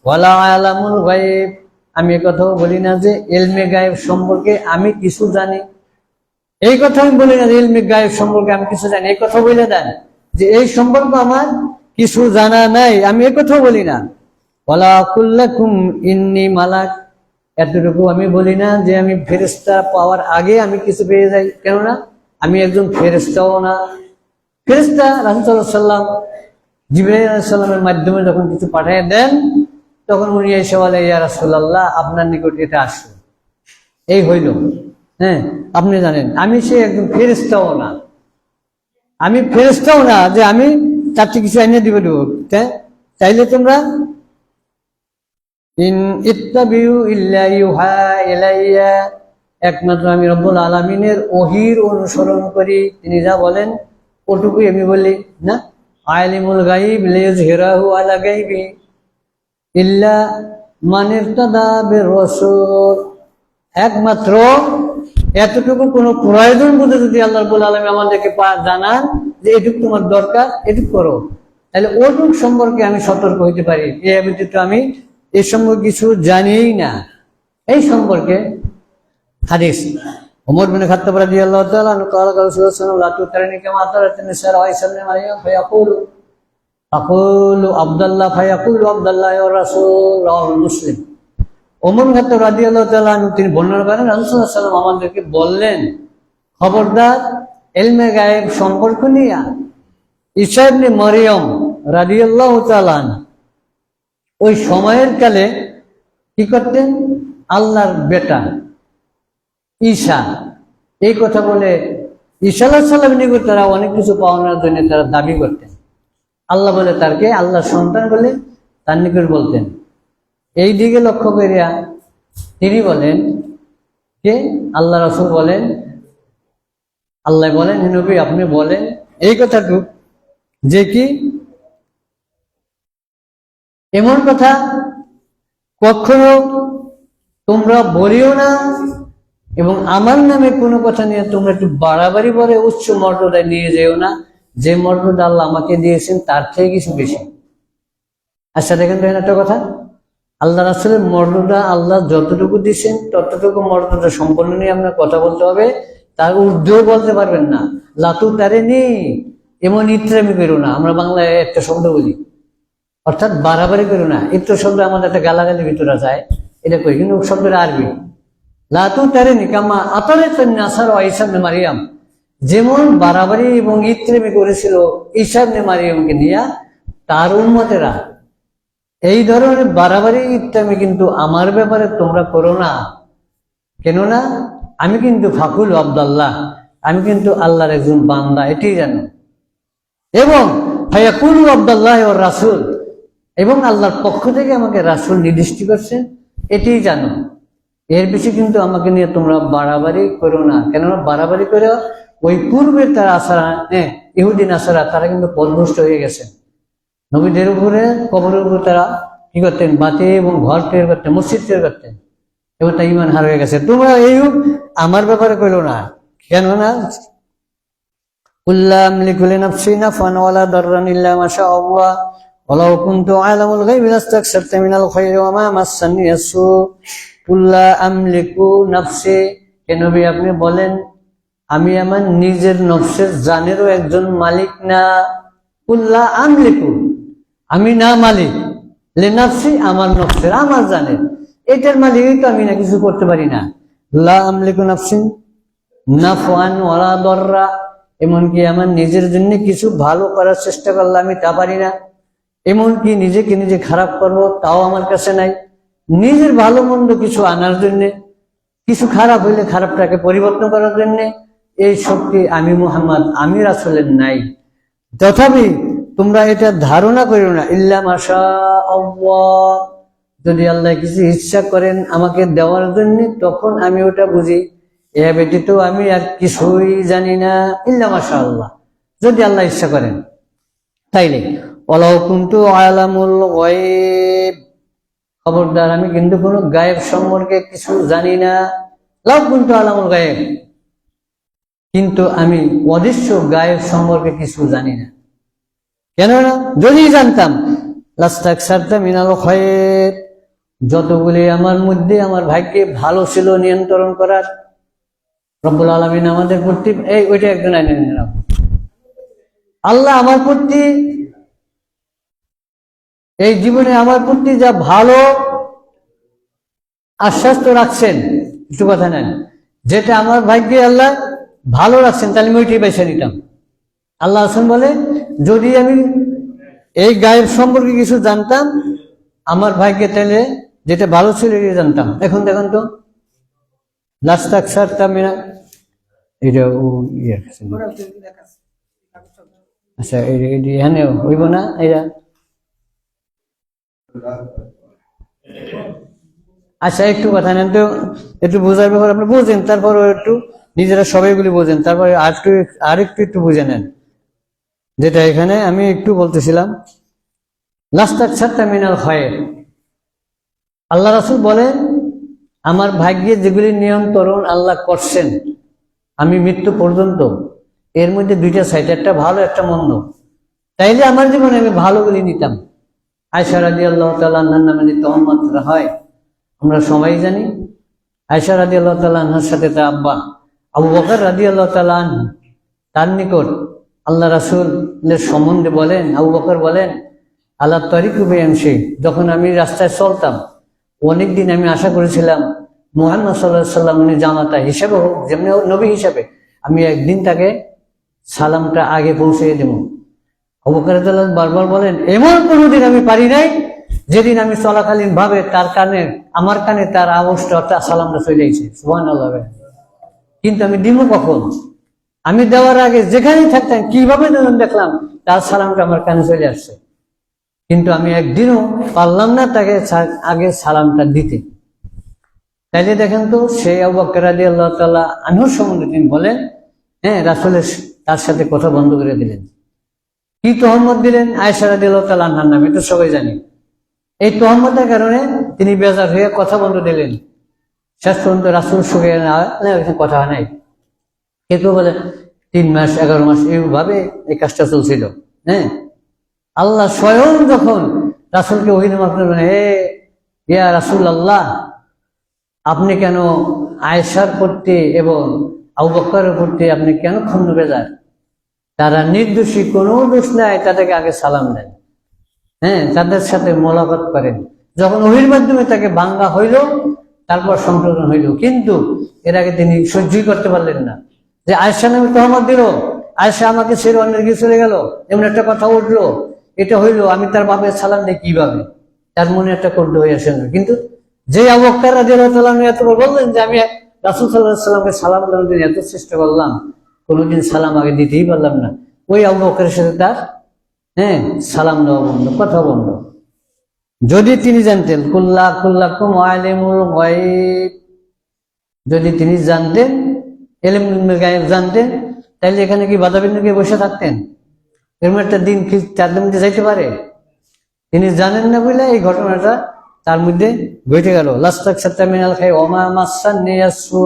ওয়ালা আলামুল গায়ব, আমি এই কথাও বলি না যে ইলমে গায়েব সম্পর্কে আমি কিছু জানি, এই কথা আমি বলি না যে ইলমে গায়েব সম্পর্কে আমি কিছু জানি, এই কথা বলে দেন যে এই সম্পর্ক আমার কিছু জানা নাই, আমি এই কথাও বলি না। ওয়ালা কুল্লাকুম ইন্নী মালাক, এতটুকু আমি বলি না যে আমি ফেরেশতা পাওয়ার আগে আমি কিছু পেয়ে যাই, কেননা আমি একজন ফেরেশতাও না। ফেরেশতা রাসূল সাল্লাল্লাহু আলাইহি ওয়াসাল্লাম জিবরাইল আলাইহিস সালামের মাধ্যমে যখন কিছু পাঠিয়ে দেন, তখন উনি এসে বলে ইয়া রাসূলুল্লাহ আপনার নিকট এটা আসলো, এই হইল। হ্যাঁ, আপনি জানেন আমি সে একজন ফেরেশতাও না, আমি ফেরেশতাও না যে আমি তার থেকে কিছু এনে দিব। চাইলে তোমরা ইন ইত্তাবিউ ইল্লা ইউহা ইলাইয়া, একমাত্র আমি রব্বুল আলামিনের ওহীর অনুসরণ করি, তিনি যা বলেন ওটুকুই আমি বলি না। আলিমুল গায়ব লিইযহিরাহু আলা গায়বি ইল্লা মান ইরতাদা বির-রাসূল, একমাত্র এতটুকু কোনো প্রয়োজন বুঝে যদি আল্লাহ রাব্বুল আলামিন আমাদেরকে জানান যে এটুকু তোমার দরকার, এটুকু করো, তাহলে ওটুক সম্পর্কে আমি সতর্ক হইতে পারি। এই ব্যতীত আমি এই সম্পর্কে কিছু জানিই না। এই সম্পর্কে হাদিস, ওমর বিন খাত্তাব রাদিয়াল্লাহু তাআলা আনহু قال রাসূলুল্লাহ সাল্লাল্লাহু আলাইহি ওয়া সাল্লাম লা তুতারনি কামা আতারাতিন নিসা আয়েশা বিনতে মারইয়াম ফায়াকুলু আব্দুল্লাহ ফায়াকুলু আব্দুল্লাহ ওয়া রাসূল, রাওয়াহু মুসলিম। ওমর বিন খাত্তাব রাদিয়াল্লাহু তাআলা আনহু তিনি বর্ণনা করেন রাসূল সাল্লাল্লাহু আলাইহি ওয়াসাল্লাম আমাদেরকে বললেন, খবরদার ইলমে গায়েব সম্পর্ক নিয়ে ঈসা ইবনে মারইয়াম রাদিয়াল্লাহু তাআলা ওই সময়ের কালে কি করতেন, আল্লাহর বেটা ঈসা, এই কথা বলে ঈসা আলাইহিস সালামের নিকট তারা অনেক কিছু পাওয়ার জন্য তারা দাবি করতেন। আল্লাহ বলে তারকে আল্লাহর সন্তান বলে তার নিকট বলতেন। এই দিকে লক্ষ্য করিয়া তিনি বলেন কে, আল্লাহ রাসূল বলেন, আল্লাহ বলেন হে নবী আপনি বলেন এই কথাটুকু যে কি এমন কথা কখনো তোমরা বলিও না, এবং আমার নামে কোনো কথা নিয়ে তোমরা একটু বাড়াবাড়ি বলে উচ্চ মর্যাদায় নিয়ে যেও না, যে মর্যাদা আল্লাহ আমাকে দিয়েছেন তার থেকে কিছু বেশি। আচ্ছা দেখেন তো একটা কথা, আল্লাহ রাসূলের মর্যাদা আল্লাহ যতটুকু দিয়েছেন ততটুকু মর্যাদা সম্পন্ন নিয়ে আপনার কথা বলতে হবে, তার ঊর্ধ্বেও বলতে পারবেন না। লাতু তারেনি, এমন ইত্রামি করো না, আমরা বাংলায় একটা শব্দ বলি, অর্থাৎ বাড়াবাড়ি করো না। ইত্র শব্দ আমাদের একটা গালাগালি ভিতরে যায়, এটা কই, কিন্তু শব্দটা আরবি। লাতু তারেনি কামা আতারাতিন নাসারা ঈসা ইবনে মারইয়াম, যেমন বাড়াবাড়ি এবং ইত্রামি করেছিল ঈসা ইবনে মারইয়ামকে নিয়ে, তার উম্মতেরা এই ধরনের বাড়াবাড়ি ইত্যাদি কিন্তু আমার ব্যাপারে তোমরা করো না। কেননা আমি কিন্তু ফাকুল আব্দুল্লাহ, আমি কিন্তু আল্লাহর একজন বান্দা, এটাই জানো। এবং ফায়াকুল আব্দুল্লাহ ও রাসূল, এবং আল্লাহর পক্ষ থেকে আমাকে রাসূল নির্দিষ্ট করছেন, এটাই জানো। এর বেশি কিন্তু আমাকে নিয়ে তোমরা বাড়াবাড়ি করো না। কেননা বাড়াবাড়ি করে ওই পূর্বে তারা আসারা, ইহুদি নাসারা, তারা কিন্তু পথভ্রষ্ট হয়ে গেছে। নবীদের উপরে, কবরের উপরে তারা কি করতেন? বাতি এবং ঘর তৈরি করতেন, মসজিদ তৈরি করতেন, এবং তা ইমান হার হয়ে গেছে। তোমরা এই আমার ব্যাপারে করো না। কেননা কুল্লা আমলিকু লিনাফসি নাফআন ওয়ালা দাররান ইল্লা মা শা আল্লাহ ওয়ালাউ কুনতু আ'লামুল গায়বি লাস্তাকসারতু মিনাল খায়রি ওয়া মা মাসানি আসু। কুল্লা আমলিকু নাফসি, হে নবী আপনি বলেন আমি আমার নিজের নফসের জানেরও একজন মালিক না। কুল্লা আমলিকু, আমি না মালিক, লিনাফসি, আমার নফসের, আমার জানের, এটার মালিকই তো আমি না, কিছু করতে পারি না। লা আমলিকু নাফসিন নাফআন ওয়ালা দাররা, এমনকি আমার নিজের জন্য কিছু ভালো করার চেষ্টা করলে আমি তা পারি না। এমনকি নিজেকে নিজে খারাপ করবো তাও আমার কাছে নাই। নিজের ভালো মন্দ কিছু আনার জন্য, কিছু খারাপ হইলে খারাপটাকে পরিবর্তন করার জন্য এই শক্তি আমি মুহাম্মদ, আমি রাসূলের নাই। তথাপি তোমরা এটা ধারণা করো না, ইল্লা মাশা আল্লাহ, যদি আল্লাহ কিছু ইচ্ছা করেন আমাকে দেওয়ার জন্য, তখন আমি ওটা বুঝি। এ ব্যতীত আমি আর কিছুই জানি না। ইল্লা মাশা আল্লাহ, যদি আল্লাহ ইচ্ছা করেন। তাইলে ওয়ালাউ কুনতু আ'লামুল গায়ব, খবরদার আমি কিন্তু কোনো গায়েব সম্পর্কে কিছু জানি না। লাউ কুনতু আ'লামুল গায়ব, কিন্তু আমি অদৃশ্য গায়েব সম্পর্কে কিছু জানি না। কেননা যদি জানতাম লাস্তাকসারতু মিনাল খায়র, যতগুলি আমার মধ্যে আমার ভাগ্যে ভালো ছিল নিয়ন্ত্রণ করার, রব্বুল আলামিন আমাদের প্রতি ওইটা একজন আইনে নিলাম, আল্লাহ আমার প্রতি এই জীবনে আমার প্রতি যা ভালো আশ্বাস তো রাখছেন, একটু কথা নেন, যেটা আমার ভাগ্যে আল্লাহ ভালো রাখছেন, তাহলে আমি ওইটাই বেছে নিতাম। আল্লাহ হাসান বলে যদি আমি এই গায়েব সম্পর্কে কিছু জানতাম আমার ভাগ্যে, তাহলে যেটা ভালো ছিল এটা জানতাম। এখন দেখুন তো লাস্তাকসারতু মিনাল, এটা আচ্ছা এখানে হইব না, এটা আচ্ছা একটু কথা নেন তো, একটু বোঝার ব্যাপার আপনি বোঝেন, তারপর একটু নিজেরা সবাইগুলি বোঝেন, তারপরে আরেকটু বুঝে নেন। যেটা এখানে আমি একটু বলতেছিলাম, লাস্তাকসারতু মিনাল খায়র, আল্লাহ রাসূল বলেন আমার ভাগ্যে যেগুলি নিয়ন্ত্রণ আল্লাহ করছেন আমি মৃত্যু পর্যন্ত, এর মধ্যে দুইটা সাইড, একটা ভালো একটা মন্দ, তাইলে আমার জীবনে আমি ভালোগুলি নিতাম। আয়েশা রাদিয়াল্লাহু তাআলা আনহার নামে যে তহমতটা হয় আমরা সবাই জানি। আয়েশা রাদিয়াল্লাহু তাআলা আনহার সাথে তার আব্বা আবু বকর রাদিয়াল্লাহু তাআলা আনহু তার নিকট আল্লাহ রাসূলের সম্বন্ধে বলেন, আবু বকর বলেন আল্লাহ তরিকু বিয়ামশি, যখন আমি রাস্তায় চলতাম অনেকদিন আমি আশা করেছিলাম মুহাম্মদ সাল্লাল্লাহু আলাইহি ওয়াসাল্লাম উনি জামাতা হিসেবে হোক, যেমনি নবী হিসাবে আমি একদিন তাকে সালামটা আগে পৌঁছে দেব। আবু বকর রাদিয়াল্লাহু আনহু বারবার বলেন এমন কোনোদিন আমি পারি নাই যেদিন আমি চলাকালীন ভাবে তার কানে, আমার কানে তার আওয়াজটা অর্থাৎ সালামটা চলে গেছে, সুবহানাল্লাহ। কিন্তু আমি দিব কখন? আমি দেওয়ার আগে যেখানেই থাকতাম কিভাবে যেন দেখলাম তার সালামটা আমার কানে চলে আসছে, কিন্তু আমি একদিনও পারলাম না তাকে আগে সালামটা দিতে। তাইলে দেখেন তো সেই আবু বকর রাদিয়াল্লাহু তাআলা আনহুর সম্বন্ধে তিনি বলেন, রাসূলের তার সাথে কথা বন্ধ করে দিলেন। কি তহমত দিলেন? আয়েশা রাদিয়াল্লাহু তাআলা আনহার নামে, তো সবাই জানি। এই তহমতের কারণে তিনি বেজার হয়ে কথা বন্ধ দিলেন। শেষ পর্যন্ত রাসূল সুখে কথা হয় নাই। কিন্তু বলে 3 মাস 11 মাস এইভাবে এই কাজটা চলছিল। আল্লাহ স্বয়ং যখন রাসূলকে ওহী নাযিল করলেন, হে ইয়া রাসূলুল্লাহ, আপনি কেন আয়েশার প্রতি এবং আবু বকরের প্রতি আপনি কেন ক্ষুণ্ণ বেজার? তারা নির্দোষী, কোনো দোষ নাই, তাদেরকে আগে সালাম দেন, তাদের সাথে মোলাকাত করেন। যখন ওহীর মাধ্যমে তাকে ভাঙ্গা হইল তারপর সংশোধন হইল, কিন্তু এর আগে তিনি সহ্যই করতে পারলেন না যে আয়েশা নামে তহমত দিল, আয়েশা আমাকে ছেড়ে অন্যের গিয়ে চলে গেল, এমন একটা কথা উঠলো। এটা হইলো আমি তার বাপের সালাম দিই কিভাবে, তার মনে একটা কণ্ঠ হয়ে আসে না। কিন্তু যে আবু বকর রাদিয়াল্লাহু তাআলা এত বললেন যে আমি রাসূল সাল্লাল্লাহু আলাইহি সাল্লামকে সালাম দেওয়ার জন্য এত চেষ্টা করলাম, কোনোদিন সালাম আগে দিতেই পারলাম না, ওই আবু বকরের সাথে তার সালাম দেওয়া বন্ধ, কথা বন্ধ। যদি তিনি জানতেন কুল্লাকুম আলিমুল গায়ব, যদি তিনি জানতেন ইলমুল গায়ব জানতেন, তাহলে এখানে কি বাধা বিঘ্নে বসে থাকতেন? এরকম একটা দিন কি তার মধ্যে যাইতে পারে? তিনি জানেন না বলে এই ঘটনাটা তার মধ্যে ঘটে গেল। লাস্তাক সাত্তামিনাল খাই ওমা মাসান নিয়াসু,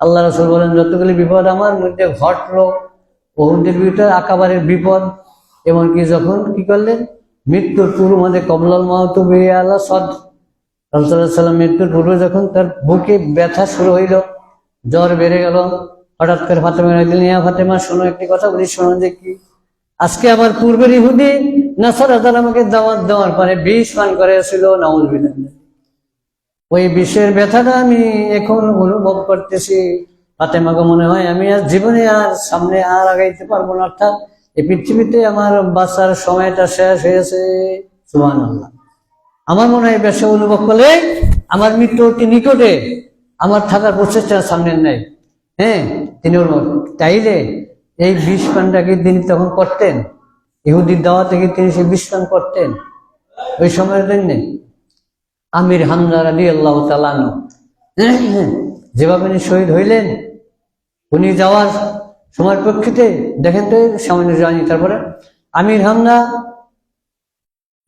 আল্লাহ রাসূল বলেন যতগুলি বিপদ আমার মধ্যে ঘটলো, উহুদের বিপদ, আকাবারের বিপদ, এমনকি যখন কি করলেন মৃত্যুর পূর্ব মধ্যে কবলাল মাউতু বিআলা সদ, রাসূল সাল্লাল্লাহু আলাইহি ওয়াসাল্লাম মৃত্যুর পূর্বে যখন তার বুকে ব্যথা শুরু হইল, জ্বর বেড়ে গেল, হঠাৎ করে ফাতেমা রাদিয়াল্লাহু আনহা, ফাতেমা শোনো একটি কথা বলি, শোনো যে কি আজকে আমার পূর্বের ইহুদি নাসারা যারা আমাকে দাওয়াত দেওয়ার পরে বিষ পান করেছিল, নাউযুবিল্লাহ, ওই বিষের ব্যথাটা আমি এখন অনুভব করতেছি। ফাতেমাকে মনে হয় আমি আর জীবনে আর সামনে আর আগাইতে পারবো না, অর্থাৎ এই পৃথিবীতে আমার বাঁচার সময়টা শেষ হয়েছে। সুবহানাল্লাহ। আমার মনে হয় ব্যবসা অনুভব করলে আমার মৃত্যু অতি নিকটে, আমার থাকার প্রচেষ্টা সামনে নাই। তিনি তাইলে এই বিষ পানটাকে তিনি তখন করতেন, ইহুদির দাওয়া থেকে তিনি সেই বিষ পান করতেন ওই সময়ের জন্য। আমির হামজা রাদিয়াল্লাহু তাআলা আনহু যেভাবে উনি শহীদ হইলেন, উনি যাওয়ার সময়ের প্রেক্ষিতে দেখেন তো সামান্য জানি। তারপরে আমির হামজা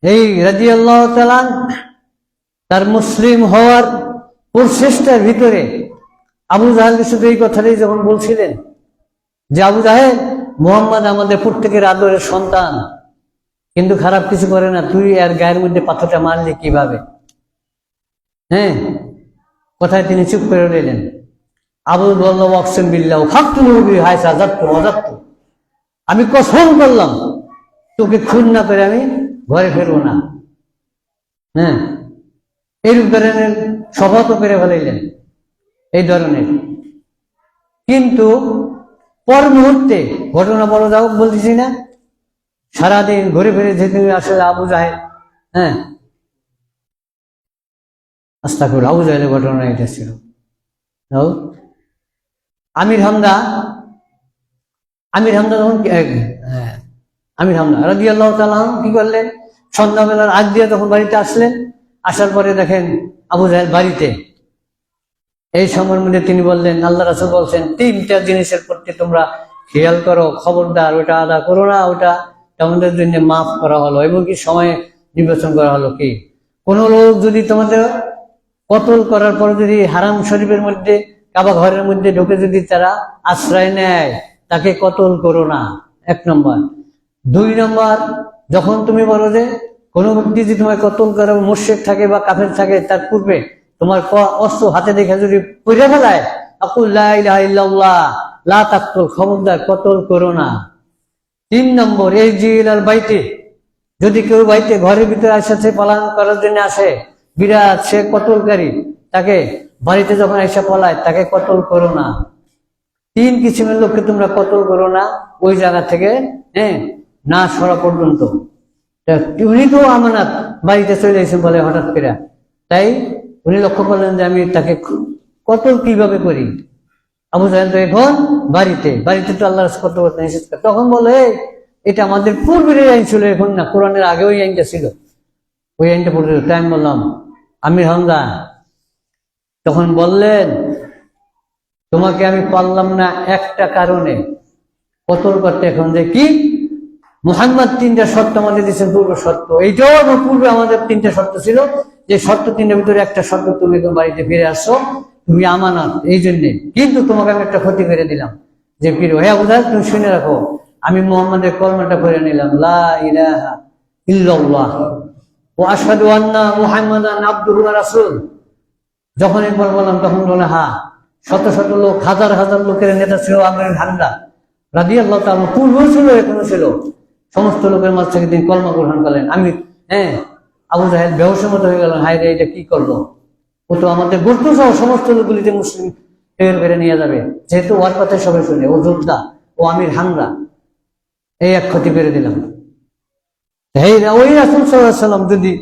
এই রাদিয়াল্লাহু তাআলা তার মুসলিম হওয়ার প্রচেষ্টার ভিতরে আবু জাহেলকে শুধু এই কথাটাই যখন বলছিলেন যে আবু জাহেল, মুহাম্মদ আমাদের প্রত্যেকের আদরের সন্তান, কিন্তু খারাপ কিছু করে না, তুই আর গায়ের মধ্যে পাথরটা মারলি কিভাবে? কথায় তিনি চুপ করে রইলেন। আবু বলল ওয়াকসিম বিল্লাহ ফাকতুলু হায়সা যাত্তু ওয়াজাত্তু, আমি কসম করলাম তোকে খুন না করে আমি ঘরে ফেরবো না। এইরূপ ধরনের শপথও করে ফেলাইলেন এই ধরনের। কিন্তু পর মুহূর্তে ঘটনা বড় যাও বলতেছি না, সারাদিন ঘুরে ফিরে যেতে আসলে আবু জাহেল আস্তাগফিরুল্লাহ, আবু জাহেলের ঘটনা এটা ছিল। আমির হামজা যখন আমির হামজা রাদিয়াল্লাহু তাআলা কি করলেন, সন্ধ্যাবেলার আগ দিয়ে তখন বাড়িতে আসলেন। আসার পরে দেখেন আবু জাহেল বাড়িতে। এই সময়ের মধ্যে তিনি বললেন, আল্লাহ রাসূল বলছেন তিনটা জিনিসের প্রতি তোমরা খেয়াল করো, খবরদার ওটা আদা করো না, ওটা তোমাদের জন্য মাফ করা হলো, এবং কি সময় নির্বাচন করা হলো। কি কোনো লোক যদি তোমাদের কতল করার পর যদি হারাম শরীফের মধ্যে কাবা ঘরের মধ্যে ঢুকে যদি তারা আশ্রয় নেয়, তাকে কতল করো না, 1 নম্বর। 2 নম্বর, যখন তুমি বলো যে কোনো ব্যক্তি যদি তোমায় কতল করে মুশরিক থাকে বা কাফের থাকে, তার পূর্বে তোমার অস্ত্র হাতে দেখে যদি পড়ে ফেলায়, আকুল লা ইলাহা ইল্লাল্লাহ লা তাকতুল, খবরদার কতল করো না। 3 নম্বর, এই জিলাল বাইতে, যদি কেউ বাইতে ঘরের ভিতরে আসে পালন করার জন্য আসে, বিরাট সে কতলকারী, তাকে বাড়িতে যখন এসে পলায় তাকে কতল করো না। 3 কিসিমের লোককে তোমরা কতল করো না ওই জায়গা থেকে না সরা পর্যন্ত। উনি তো আমানত বাড়িতে চলে এসেছেন বলে হঠাৎ করে, তাই উনি লক্ষ্য করলেন যে আমি তাকে কতল কিভাবে করি। আবু জাহেল তো এখন বাড়িতে তো আল্লাহ কত কথা নিষেধ করে। তখন বলে এটা আমাদের পূর্বের আইন ছিল, এখন না, কোরআনের আগে ওই আইনটা ছিল, ওই আইনটা পড়তে। তাই আমি বললাম আমির হামজা তখন বললেন, তোমাকে আমি পারলাম না একটা কারণে কতল করতে। এখন যে কি মুহাম্মদ 3টা শর্ত আমাদের দিয়েছেন, পূর্ব শর্ত, এইটাও পূর্বে আমাদের 3টা শর্ত ছিল, যে শর্ত 3টার ভিতরে একটা শর্ত, তুমি বাড়িতে ফিরে আসো, তুমি আমানত, এই জন্যে। কিন্তু তোমাকে আমি একটা ক্ষতি করে দিলাম, যে ফিরো। হ্যাঁ উদাহরণ তুমি শুনে রাখো, আমি মুহাম্মাদের কলমাটা করে নিলাম, লা ইলাহা ইল্লাল্লাহ ওয়া আশহাদু আন্না মুহাম্মাদান আবদুহু ওয়া রাসূল। যখন একবার বললাম তখন বলে হ্যাঁ, শত শত লোক, হাজার হাজার লোকের নেতা ছিল আমির হামজা রাদিয়াল্লাহু তাআলা, পূর্বেও ছিল এখনো ছিল। সমস্ত লোকের মাঝ থেকে তিনি কলমা গ্রহণ করলেন। আমি আবু জাহেল বেহুশের মতো হয়ে গেলেন, হায় রে এটা কি করলো, ও তো আমাদের গোত্র সহ সমস্ত লোকগুলিতে মুসলিম বের নিয়ে যাবে, যেহেতু ওর কথা সবাই শুনে, ও যোদ্ধা, ও আমির হামজা, এই এক ক্ষতি করে দিলাম। ওই রাসূল সাল্লাল্লাহু আলাইহি সাল্লাম যদি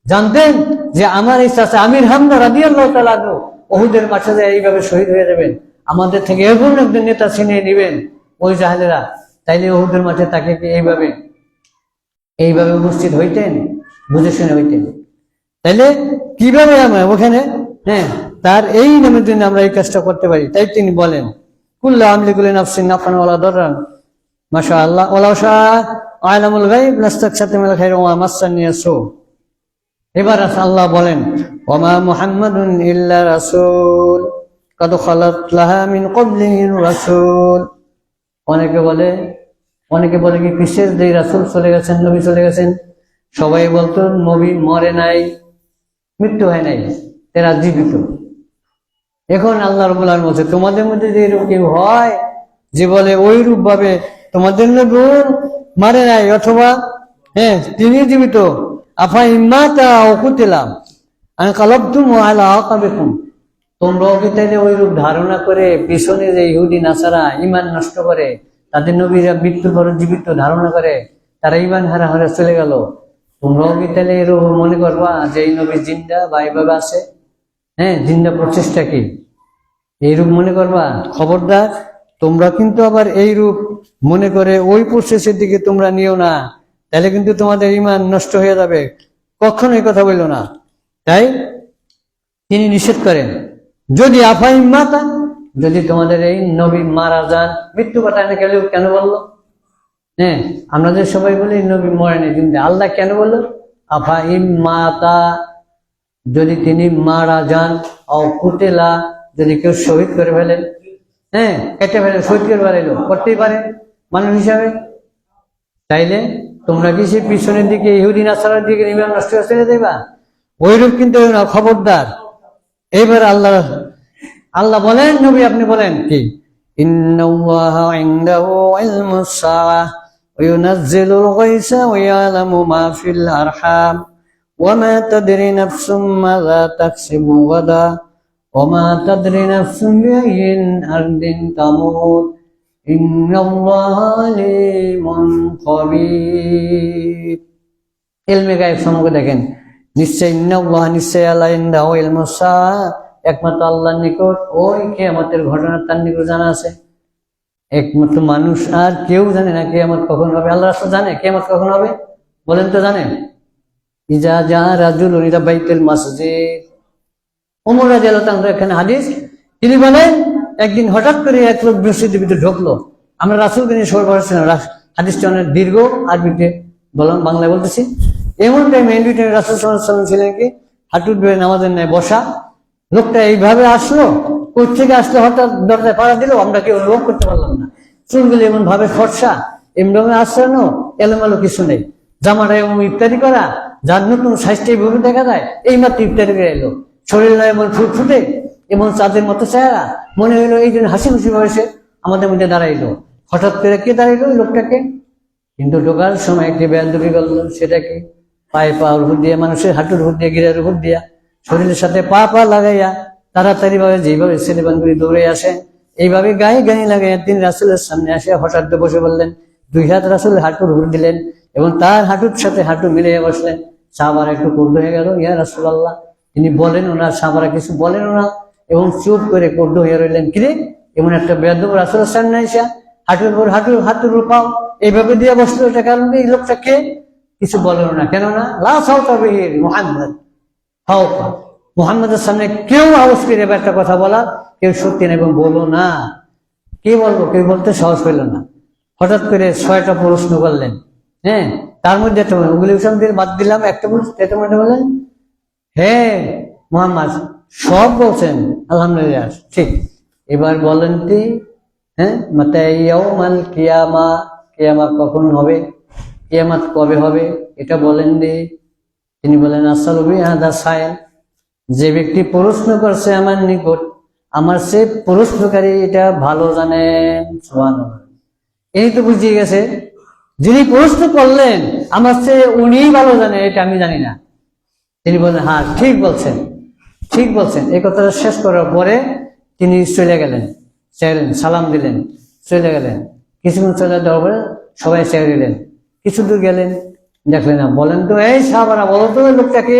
জানতেন যে আমার এই চাচা আমির হামজা রাদিয়াল্লাহু তাআলা আনহু উহুদের মাঠে যায় এইভাবে শহীদ হয়ে যাবেন, আমাদের থেকে এরকম একজন নেতা ছিনিয়ে নেবেন ওই জাহেলেরা, তাইলে উহুদের মাঠে তাকে কি এইভাবে উপস্থিত হইতেন? বুঝে শুনে হইতেন? তাইলে কিভাবে আমরা ওখানে তার এই নামের জন্য আমরা এই কাজটা করতে পারি। তাই তিনি বলেন কুল্লা আমলিকু লিনাফসি নাফআন ওয়ালা দাররান মাশাআল্লাহ ওয়ালাউ শাআ আলামুল গায়ব লাস্তাকসারতু মিনাল খায়রি ওয়া মাসান্নি সু। এবার আল্লাহ বলেন ওমা মুহাম্মাদুন ইল্লা রাসূল কদ খালাত লাহা মিন ক্বাবলিহির রাসূল। অনেকে বলে কি কিসের যে রাসূল চলে গেছেন, নবী চলে গেছেন, সবাই বলতো নবী মরে নাই, মৃত্যু হয় নাই, তারা জীবিত। এখন আল্লাহ রাব্বুল আলামিন বলছে তোমাদের মধ্যে যে এরকম কেউ হয় যে বলে ওই রূপ ভাবে তোমাদের নবী মারে নাই অথবা তিনি জীবিত, আফা ইম্মাতা আও কুতিলা আনকালাবতুম আলা আকাবিকুম, তোমরাও কি তাইলে ওই রূপ ধারণা করে পিছনে যে ইহুদি নাসারা ঈমান নষ্ট করে, তাদের নবীরা মৃত্যুর পর জীবিত ধারণা করে, তারা ঈমান হারা হারা চলে গেল, তোমরাও কি তাইলে এরকম মনে করবা যে এই নবী জিন্দা বা এইভাবে আছে? জিন্দা প্রচেষ্টা কি এইরূপ মনে করবা? খবরদার, তোমরা কিন্তু আবার এই রূপ মনে করে ওই প্রসেসের দিকে তোমরা নিও না, তাহলে কিন্তু তোমাদের ঈমান নষ্ট হয়ে যাবে, কখনো এই কথা বললো না। তাই তিনি নিষেধ করেন যদি আফা ইম্মাতা, যদি তোমাদের এই নবী মারা যান, মৃত্যু কথা কেন বললো? আমরা যে সবাই বলি নবী মরেনি, কিন্তু আল্লাহ কেন বললো আফা ইম্মাতা, যদি তিনি মারা যান, ও কুতিলা, যদি কেউ শহীদ করে ফেলেন, কেটে ফেলেন, শহীদ করে ফেলাইলো, করতেই পারে মানুষ হিসাবে, তাইলে তোমরা কি সে পিছনের দিকে ইহুদি নাসারার দিকে ঈমান নষ্ট করে ছেড়ে দেবা? ওইরূপ কিন্তু না, খবরদার। এইবার আল্লাহ বলেন, নবী আপনি বলেন কি ইন্নাল্লাহা ইনদাহু ইলমুস সাআহ ওয়া ইউনাজ্জিলুল গায়সা ওয়া ইয়ালামু মা ফিল আরহাম ওয়া মা তাদরি নাফসুম মাযা তাকসিবু গাদা ওয়া মা তাদরি নাফসুম বিআইয়িন আরদিন তামুত ইন্নাল্লাহা আলীমুন খাবীর। ইলমে গায়ব সম্পর্কে দেখেন, নিশ্চয় ইন্নাল্লাহ, নিশ্চয় আল্লাহ, ইনদাহু ইলমুস সাআহ, একমাত্র আল্লাহর নিকট ওই কিয়ামতের ঘটনা তার নিকট জানা আছে। একমাত্র মানুষ আর কেউ জানে না কিয়ামত কখন হবে। আল্লাহ রাসূল জানে কিয়ামত কখন হবে? বলেন তো জানেন? ইজা জা রাজুলুন ইলা বাইতুল মসজিদ, ওমর রাদিয়াল্লাহু তাআলা এখানে হাদিস, তিনি বলেন একদিন হঠাৎ করে এক লোক মসজিদের ভিতরে ঢুকলো। আমরা রাসূলকে নিয়ে সবাই বলছিলাম, হাদিসটা অনেক দীর্ঘ, আরবিতে বললাম, বাংলায় বলতেছি। এমন টাইমে রাসূল সাল্লাল্লাহু আলাইহি ওয়াসাল্লাম ছিলেন কি হাঁটু ধরে নামাজের ন্যায় বসা। লোকটা এইভাবে আসলো, কোথা থেকে আসলো, হঠাৎ দরজায় পাড়া দিল, আমরা কেউ অনুভব করতে পারলাম না। চুলগুলো এমন ভাবে ফর্সা, এমন ভাবে আসলো, এলোমেলো কিছু নেই, জামাটা এমন ইফতারি করা, যার নতুন সাইজটা এইভাবে দেখা যায়, এই মাত্র ইফতারি করে এলো, শরীর এমন ফুটফুটে, এমন চাঁদের মতো চেহারা, মনে হইলো এই জন্য হাসি খুশি বয়সে আমাদের মধ্যে দাঁড়াইলো। হঠাৎ করে কে দাঁড়াইলো? ওই লোকটাকে। কিন্তু ঢোকার সময় একটি বেয়াদবি করলো, সেটা কি পায়ে পাওয়ার উপর দিয়ে, মানুষের হাঁটুর উপর দিয়ে, গিরার উপর দিয়া, শরীরের সাথে পা লাগাইয়া তাড়াতাড়ি ভাবে যেভাবে ছেলেবানগুলি দৌড়ে আসে, এইভাবে গায়ে গায়ে লাগাইয়া তিনি রাসূলের সামনে আসে হঠাৎ বসে বললেন, দুই হাত রাসূলের হাঁটুর উপর দিলেন এবং তার হাঁটুর সাথে হাঁটু মিলিয়ে বসলেন। সাহাবারা একটু কুর্দ হয়ে গেল, ইয়া রাসূলুল্লাহ, তিনি বলেনও না, সাহাবারা কিছু বলেনও না এবং চুপ করে কুর্দ হয়ে রইলেন। কিরে এমন একটা বেয়াদব রাসূলের সামনে এসে হাঁটুর উপর হাঁটুর উপর পাও এইভাবে দিয়ে বসলো, এটা কারণ এই লোকটাকে কিছু বলেন না, কেননা লা সাউতা বিহি মুহাম্মদ, মুহাম্মদের সামনে কেউ আওয়াজ করে একটা কথা বলা কেউ সত্যি না, এবং বলো না, কে বলবো, কেউ বলতে সাহস পেল না। হঠাৎ করে 6টা প্রশ্ন করলেন, তার মধ্যে একটা ওগুলি দিয়ে বাদ দিলাম, একটা প্রশ্ন এটা মধ্যে বললেন, মুহাম্মদ সব বলছেন আলহামদুলিল্লাহ, ঠিক, এবার বলেন কি মাতা ইয়াউমাল কিয়ামা, কিয়ামা কখন হবে, কিয়ামত কবে হবে এটা বলেন দি। তিনি বলেন আসসালু বিহাদা সাইল, যে ব্যক্তি প্রশ্ন করছে আমার নিকট, আমার সে প্রশ্নকারী এটা ভালো জানেন। সুবহানাল্লাহ, এই তো বুঝিয়ে গেছে যিনি প্রশ্ন করলেন আমার সে উনিই ভালো জানেন, এটা আমি জানি না। তিনি বললেন হ্যাঁ ঠিক বলছেন, ঠিক বলছেন। এই কথাটা শেষ করার পরে তিনি চলে গেলেন, সালাম দিলেন, চলে গেলেন। কিছুক্ষণ চলে যাওয়ার পরে সবাই চেয়ে দিলেন, কিছু দূর গেলেন, দেখলেন না, বলেন তো এই সাহাবারা, বলো তো ওই লোকটাকে,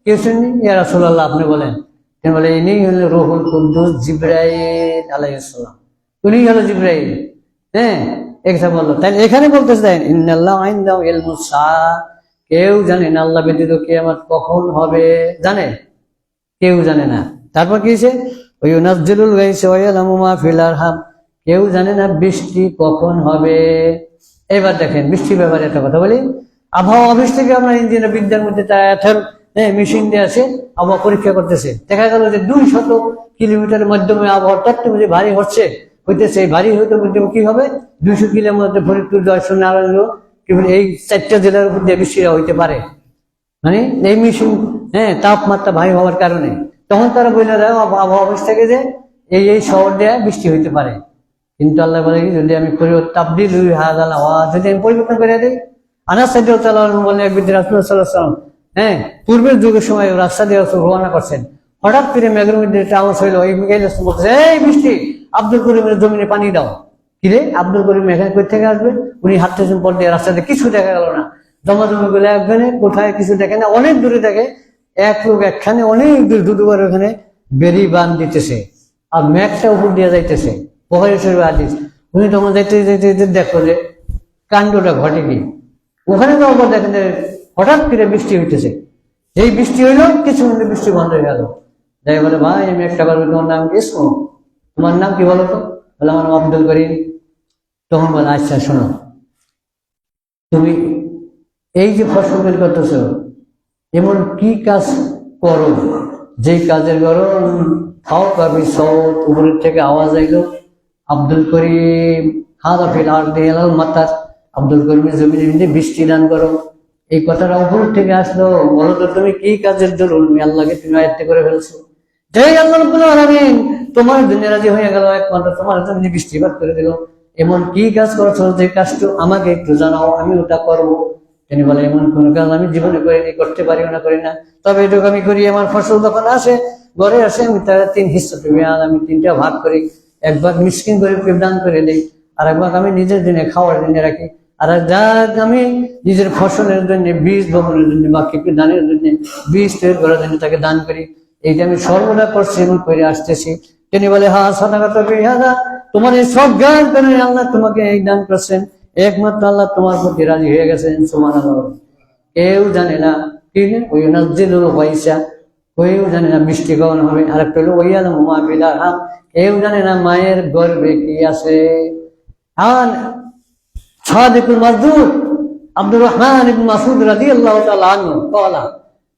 কেউ শুনি, ইয়া রাসূলুল্লাহ আপনি বলেন। তিনি বলে ইনি হলো রূহুল কুদ্দুস জিবরাইল আলাইহিস সালাম, উনি হলো জিবরাইল। হ্যাঁ, একটা বললো। তাই এখানে বলতেছে দেন ইন্নাল্লাহু ইনদাহু ইলমুস সাআ, কেউ জানে না আল্লাহ ব্যতীত কিয়ামত কখন হবে, জানে? কেউ জানে না। তারপর কি হয়েছে, ওয়ুনাজ্জিলুল গায়সা ওয়া ইয়ালামু মা ফিল আরহাম, কেউ জানে না বৃষ্টি কখন হবে। এবার দেখেন বৃষ্টির ব্যাপারে একটা কথা বলি। আবহাওয়া অফিস থেকে আমরা ইঞ্জিনিয়ার বিদ্যার মধ্যে মেশিন দিয়ে আছে, আবহাওয়া পরীক্ষা করতেছে। দেখা গেল যে 200 কিলোমিটারের মাধ্যমে আবহাওয়া তত্ত্ব যে ভারী হইতেছে, ভারী হইতে কি হবে, 200 কিলোর মধ্যে ফরিদপুর, জয়সন, নারায়ণ, এই 4টা জেলার উপর দিয়ে বৃষ্টিটা হইতে পারে, মানে এই মেশিন, তাপমাত্রা ভারী হওয়ার কারণে। তখন তারা বলে দেয় আবহাওয়া অফিস থেকে যে এই শহর দেয়া বৃষ্টি হইতে পারে। কিন্তু আল্লাহ বলে যদি আমি যদি আমি পরিবর্তন করে দিই। আনাস রাদিয়াল্লাহু আনহু বলেন একদিন রাসূলুল্লাহ সাল্লাল্লাহু আলাইহি ওয়াসাল্লাম পূর্বের যুগের সময় রাস্তা দিয়ে রওনা করছেন, হঠাৎ করে মেঘের মধ্যে একটা আওয়াজ হইলো, এই মিকাইল বলতেছে এই বৃষ্টি, আব্দুল করিমের জমিনে পানি দাও। কিরে আব্দুল করিম এখানে কই থেকে আসবে? উনি হাঁটতেছেন পর দিয়ে, রাস্তাতে কিছু দেখা গেল না, জমাজমি গুলো একখানে, কোথায় কিছু দেখে না, অনেক দূরে দেখে এক লোক একখানে অনেক দূর দুদুবার ওখানে বেরি বান দিতেছে, আর মেঘটা উপর দিয়ে যাইতেছে। বুখারী শরীফের হাদিস। উনি তখন যাইতে যাইতে দেখো যে কাণ্ডটা ঘটে কি, ওখানে যাওয়ার পর দেখেন যে হঠাৎ করে বৃষ্টি হইতেছে। যেই বৃষ্টি হইলো কিছু মিনিট বৃষ্টি বন্ধ হয়ে গেল। যাই বলে ভাই আমি একটা বার, তোমার নাম কি? তোমার নাম কি বলো তো? বলে আমার নাম আব্দুল করিম। তখন বলে আচ্ছা শোনো, তুমি এই যে ফসল বের করতেছ, এমন কি কাজ করো যেই কাজের করো খাও কাবি সৌত, উপরের থেকে আওয়াজ আইলো আব্দুল করিম হাদা ফিল আরদি আলাল মাতার, আব্দুল করিমের জমিনে বৃষ্টি দান করো। এই কথাটা উপর থেকে আসলো, বলো তো তুমি কি কাজের দরুন আল্লাহকে তুমি আয়ত্ত করে ফেলছো? যেই আল্লাহ রাব্বুল আলামিন তোমার জন্য রাজি হয়ে গেল, একমাত্র তোমার জন্য বৃষ্টিপাত করে দিল, এমন কি কাজ করছো যে কাজটা আমাকে একটু জানাও, আমি ওটা করবো। তিনি বলে এমন কোন কাজ আমি জীবনে করিনি, করতে পারিও না, করি না, তবে এটুকু আমি করি, আমার ফসল যখন আসে ঘরে আসে আমি তার 3 হিস্সা পেয়ে আমি 3টা ভাগ করি, এক ভাগ মিসকিন গরিবকে দান করে দিই, আর এক ভাগ আমি নিজের জন্য খাওয়ার জন্য রাখি, আর যা আমি নিজের ফসলের জন্য, বীজ বপনের জন্য বা কৃষি দানের জন্য, বীজ তৈরি করার জন্য তাকে দান করি। এইটা আমি সর্বদা করছি এবং করে আসতেছি। তিনি বলে হ্যাঁ সাদাকাত বিহাদা, তোমার এই সব জ্ঞান কেন আল্লাহ তোমাকে এই দান করছেন, একমাত্র আল্লাহ তোমার প্রতি রাজি হয়ে গেছেন। সুবহানাল্লাহ। কেউ জানে না কি ওয়ায়ুনাজ্জিলুল গায়সা, কেউ জানে না বৃষ্টি কখন হবে। আর একটা হলো ওয়ায়ালামু মা ফিল আরহাম, কেউ জানে না মায়ের গর্ভে কি আছে। আর সাদিকুল মাসদুক আব্দুর রহমান ইবনে মাসউদ রাদিয়াল্লাহু তাআলা আনহু قال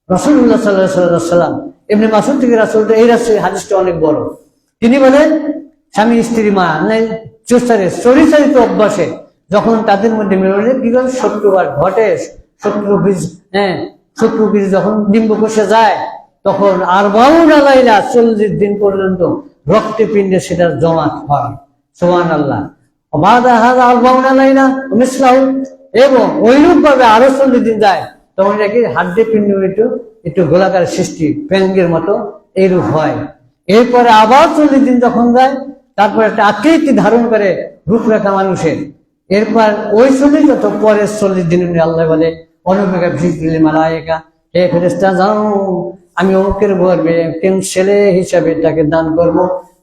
রাসূলুল্লাহ সাল্লাল্লাহু আলাইহি ওয়াসাল্লাম, ইবনে মাসউদ থেকে রাসূল, এই হাদিসটা অনেক বড়। তিনি বলেন স্বামী স্ত্রী মা চরিচারিত অভ্যাসে যখন তাদের মধ্যে মিলনে কি করে শত্রুবার ঘটে, শত্রু বীজ যখন ডিম্ব কষে যায়, তখন আর 40 দিন পর্যন্ত রক্তে পিণ্ডে সেটা জমা হয়। সুবহানাল্লাহ। এবং ওইরূপ ভাবে আরো 40 দিন যায়, তখন নাকি হাড্ডি পিণ্ড একটু গোলাকার সৃষ্টি, প্যাঙ্গের মতো এইরূপ হয়। এরপরে আবার 40 দিন যখন যায়, তারপর একটা আকৃতি ধারণ করে রূপরেখা মানুষের। এরপর ওই 40 যত পরের 40 দিন আল্লাহ বলে অনুপেক্ষা ভিজিলি মালায়েকা, হে ফেরেশতা যাও, আমি অমুকের গর্ভে কেউ ছেলে হিসাবে তাকে দান করব,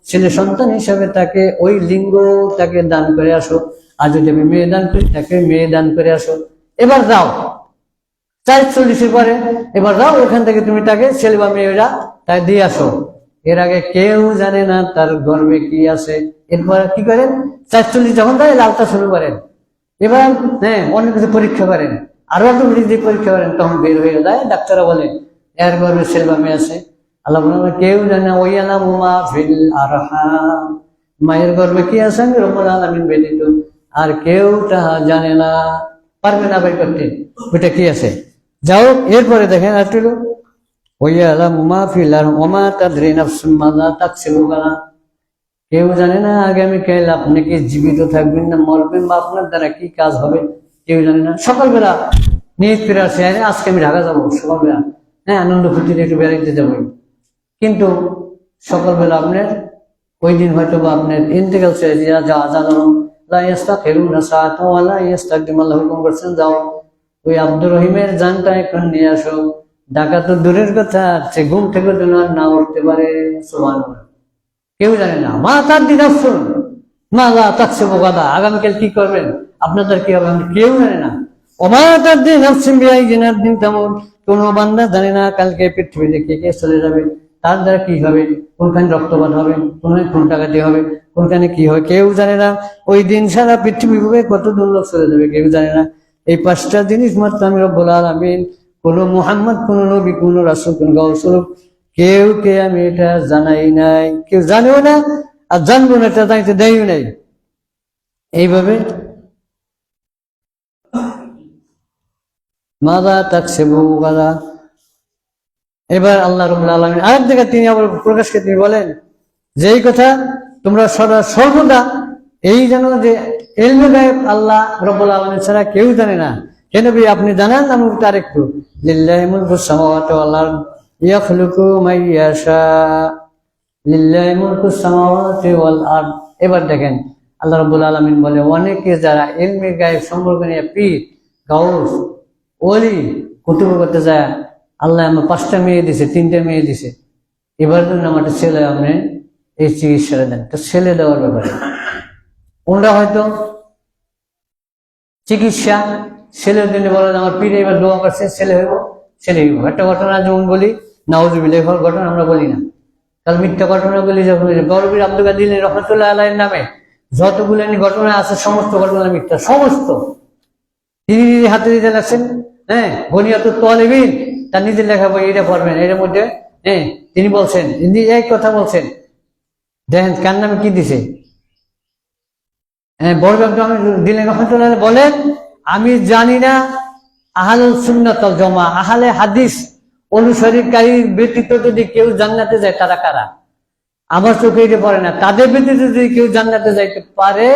ছেলে সন্তান হিসাবে তাকে ওই লিঙ্গ তাকে দান করে আসো, আর যদি আমি মেয়ে দান করি তাকে মেয়ে দান করে আসো। এবার যাও 40 পরে, এবার যাও ওখান থেকে তুমি তাকে ছেলে বা মেয়েরা তাই দিয়ে আসো। এর আগে কেউ জানে না তার গর্ভে কি আছে। এরপর কি করেন, 40 যখন যায় লালটা শুরু করেন, এবার অনেক কিছু পরীক্ষা করেন, আরো একটা যে পরীক্ষা করেন, তখন বের হয়ে যায়। ডাক্তাররা বলে এর গর্ভে ছেলে বা মেয়ে আছে। আল্লাহ বলে কেউ জানে না, ওয়ায়ালামু মা ফিল আরহাম, মায়ের গর্ভে কি আছে আমি রব্বুল আলামিন ব্যতীত আর কেউ তাহা জানে না, পারবে না বের করতে ওইটা কি আছে। যাও এরপরে দেখেন আর একটু ওয়ায়ালামু মা ফিল আরহাম ওয়া মা তাদরি নাফসুম মাযা তাকসিবু গাদা, কেউ জানে না আগামীকাল আপনি কি জীবিত থাকবেন না মরবেন, বা আপনার দ্বারা কি কাজ হবে কেউ জানে না। সকালবেলা নিয়ে ফিরে আসে, আজকে আমি ঢাকা যাবো সকালবেলা, আনন্দ ফুর্তিতে একটু বেড়াইতে যাবো, কিন্তু সকালবেলা আপনার ওই দিন হয়তো বা আপনার ইন্তেকাল ছেড়ে দিয়ে হুকুম করছেন যাও, ওই আব্দুর রহিমের জানটা এখন নিয়ে আসো। ডাকা তো দূরের কথা, সে ঘুম থেকে যেন আর না উঠতে পারে। সুবহানাল্লাহ। কেউ জানে না। মা তার দিন আসুন, মা লা তাকসে বোকাদা, আগামীকাল কি করবেন, আপনাদের কি হবে, কেউ জানে না। ওমা তার দিন আসছেন বিয়াই জেনার দিন তেমন, কোনো বান্দা জানে না কালকে পৃথিবীতে কে কে চলে যাবে, তার দ্বারা কি হবে, কোনখানে রক্তপাত হবে, কোনখানে খুন ডাকাতি হবে, কোনখানে কি হবে, কেউ জানে না। ওই দিন সারা পৃথিবী ভাবে কত দুর্লভ চলে যাবে, কেউ জানে না। এই পাঁচটা জিনিস মাত্র আমি রব্বুল আলামিন, কোন মুহাম্মদ, কোন নবী, কোন রাসূল, কোন গাউসুল, কেউ কে আমি এটা জানাই নাই, কেউ জানেও না, আর জানবো না, এটা জানতে দেয়ও নাই। এইভাবে মাদা তাকসিবু গাদা। এবার আল্লাহ রাব্বুল আলামিন আরেক জায়গায় তিনি আবার প্রকাশকে তিনি বলেন যে এই কথা তোমরা সর্বদা এই জানো যে ইলমে গায়ব আল্লাহ রাব্বুল আলামিন ছাড়া কেউ জানে না। কেন ভাই আপনি জানান, আমি তার একটু লিল্লাহি মুলকুস সামাওয়াতি ওয়াল আরদ ইয়াখলুকু মান ইয়াশা, লিল্লাহি মুলকুস সামাওয়াতি ওয়াল আরদ। এবার দেখেন আল্লাহ রাব্বুল আলামিন বলে অনেকে যারা ইলমে গায়ব সম্পর্কে নিয়ে পীর, গাউস, ওলি কুতুব করতে যায়, আল্লাহ আমার 5টা মেয়ে দিছে, 3টে মেয়ে দিছে, এবার জন্য আমার ছেলে আপনি এই চিকিৎসাটা দেন। তো ছেলে দেওয়ার ব্যাপারে ওনারা হয়তো চিকিৎসা ছেলের জন্য বলেন আমার পীরে এবার দোয়া করছে ছেলে হইব, ছেলে হইব। একটা ঘটনা যেমন বলি, নাউজুবিল্লাহ, ঘটনা আমরা বলি না, কারণ মিথ্যা ঘটনা বলি। যখন গৌরবীর আব্দুল কাদির রহমতুল্লাহ আলাইহির নামে যতগুলো ঘটনা আছে সমস্ত ঘটনা মিথ্যা, সমস্ত। তিনি নিজে হাতে দিতে লাগছেন, হ্যাঁ, বনিয়াতুত তালিবিন, তার নিজের লেখা বই, এটা পড়বেন, এর মধ্যে হ্যাঁ তিনি বলছেন, এই কথা বলছেন। দেখেন কার নামে কি দিছে। হ্যাঁ, বড় আমি দিলেন রহমতুল্লাহ বলেন, আমি জানি না আহলুস সুন্নাত ওয়াল জামাআহ, আহলে হাদিস অনুসারীকারী ব্যতীত যদি কেউ জান্নাতে যায় তারা কারা, আমার চোখে এটা পড়ে না। তাদের ব্যতীত যদি কেউ জান্নাতে যাইতে পারে,